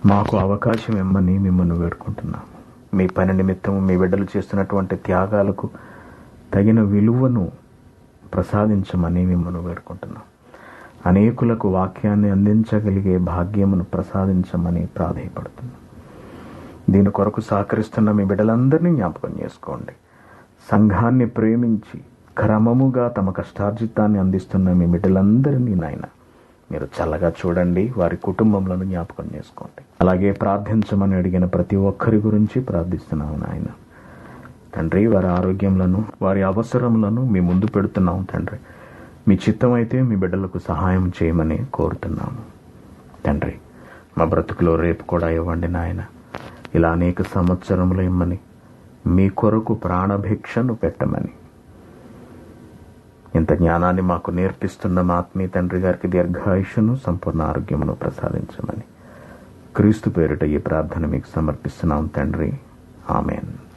మాకు అవకాశం ఇమ్మని మిమ్మల్ని వేడుకుంటున్నాము. మీ పని నిమిత్తం మీ బిడ్డలు చేస్తున్నటువంటి త్యాగాలకు తగిన విలువను ప్రసాదించమని మిమ్మల్ని వేడుకుంటున్నాం. అనేకులకు వాక్యాన్ని అందించగలిగే భాగ్యమును ప్రసాదించమని ప్రాధేయపడుతున్నాం. దీని కొరకు సహకరిస్తున్న మీ బిడ్డలందరినీ జ్ఞాపకం చేసుకోండి. సంఘాన్ని ప్రేమించి క్రమముగా తమ కష్టార్జితాన్ని అందిస్తున్న మీ బిడ్డలందరినీ నాయన మీరు చల్లగా చూడండి. వారి కుటుంబంలో జ్ఞాపకం చేసుకోండి. అలాగే ప్రార్థించమని అడిగిన ప్రతి ఒక్కరి గురించి ప్రార్థిస్తున్నాము నాయన తండ్రి. వారి ఆరోగ్యములను, వారి అవసరములను మీ ముందు పెడుతున్నాము తండ్రి. మీ చిత్తం అయితే మీ బిడ్డలకు సహాయం చేయమని కోరుతున్నాము తండ్రి. మా బ్రతుకులో రేపు కూడా ఇవ్వండి నాయన. ఇలా అనేక సంవత్సరములు ఇమ్మని, మీ కొరకు ప్రాణభిక్షను పెట్టమని, ఇంత జ్ఞానాన్ని మాకు నేర్పిస్తున్న మా ఆత్మీయ తండ్రి గారికి దీర్ఘాయుషును, సంపూర్ణ ఆరోగ్యమును ప్రసాదించమని క్రీస్తు పేరిట ఈ ప్రార్థన మీకు సమర్పిస్తున్నాం తండ్రి. ఆమెన్.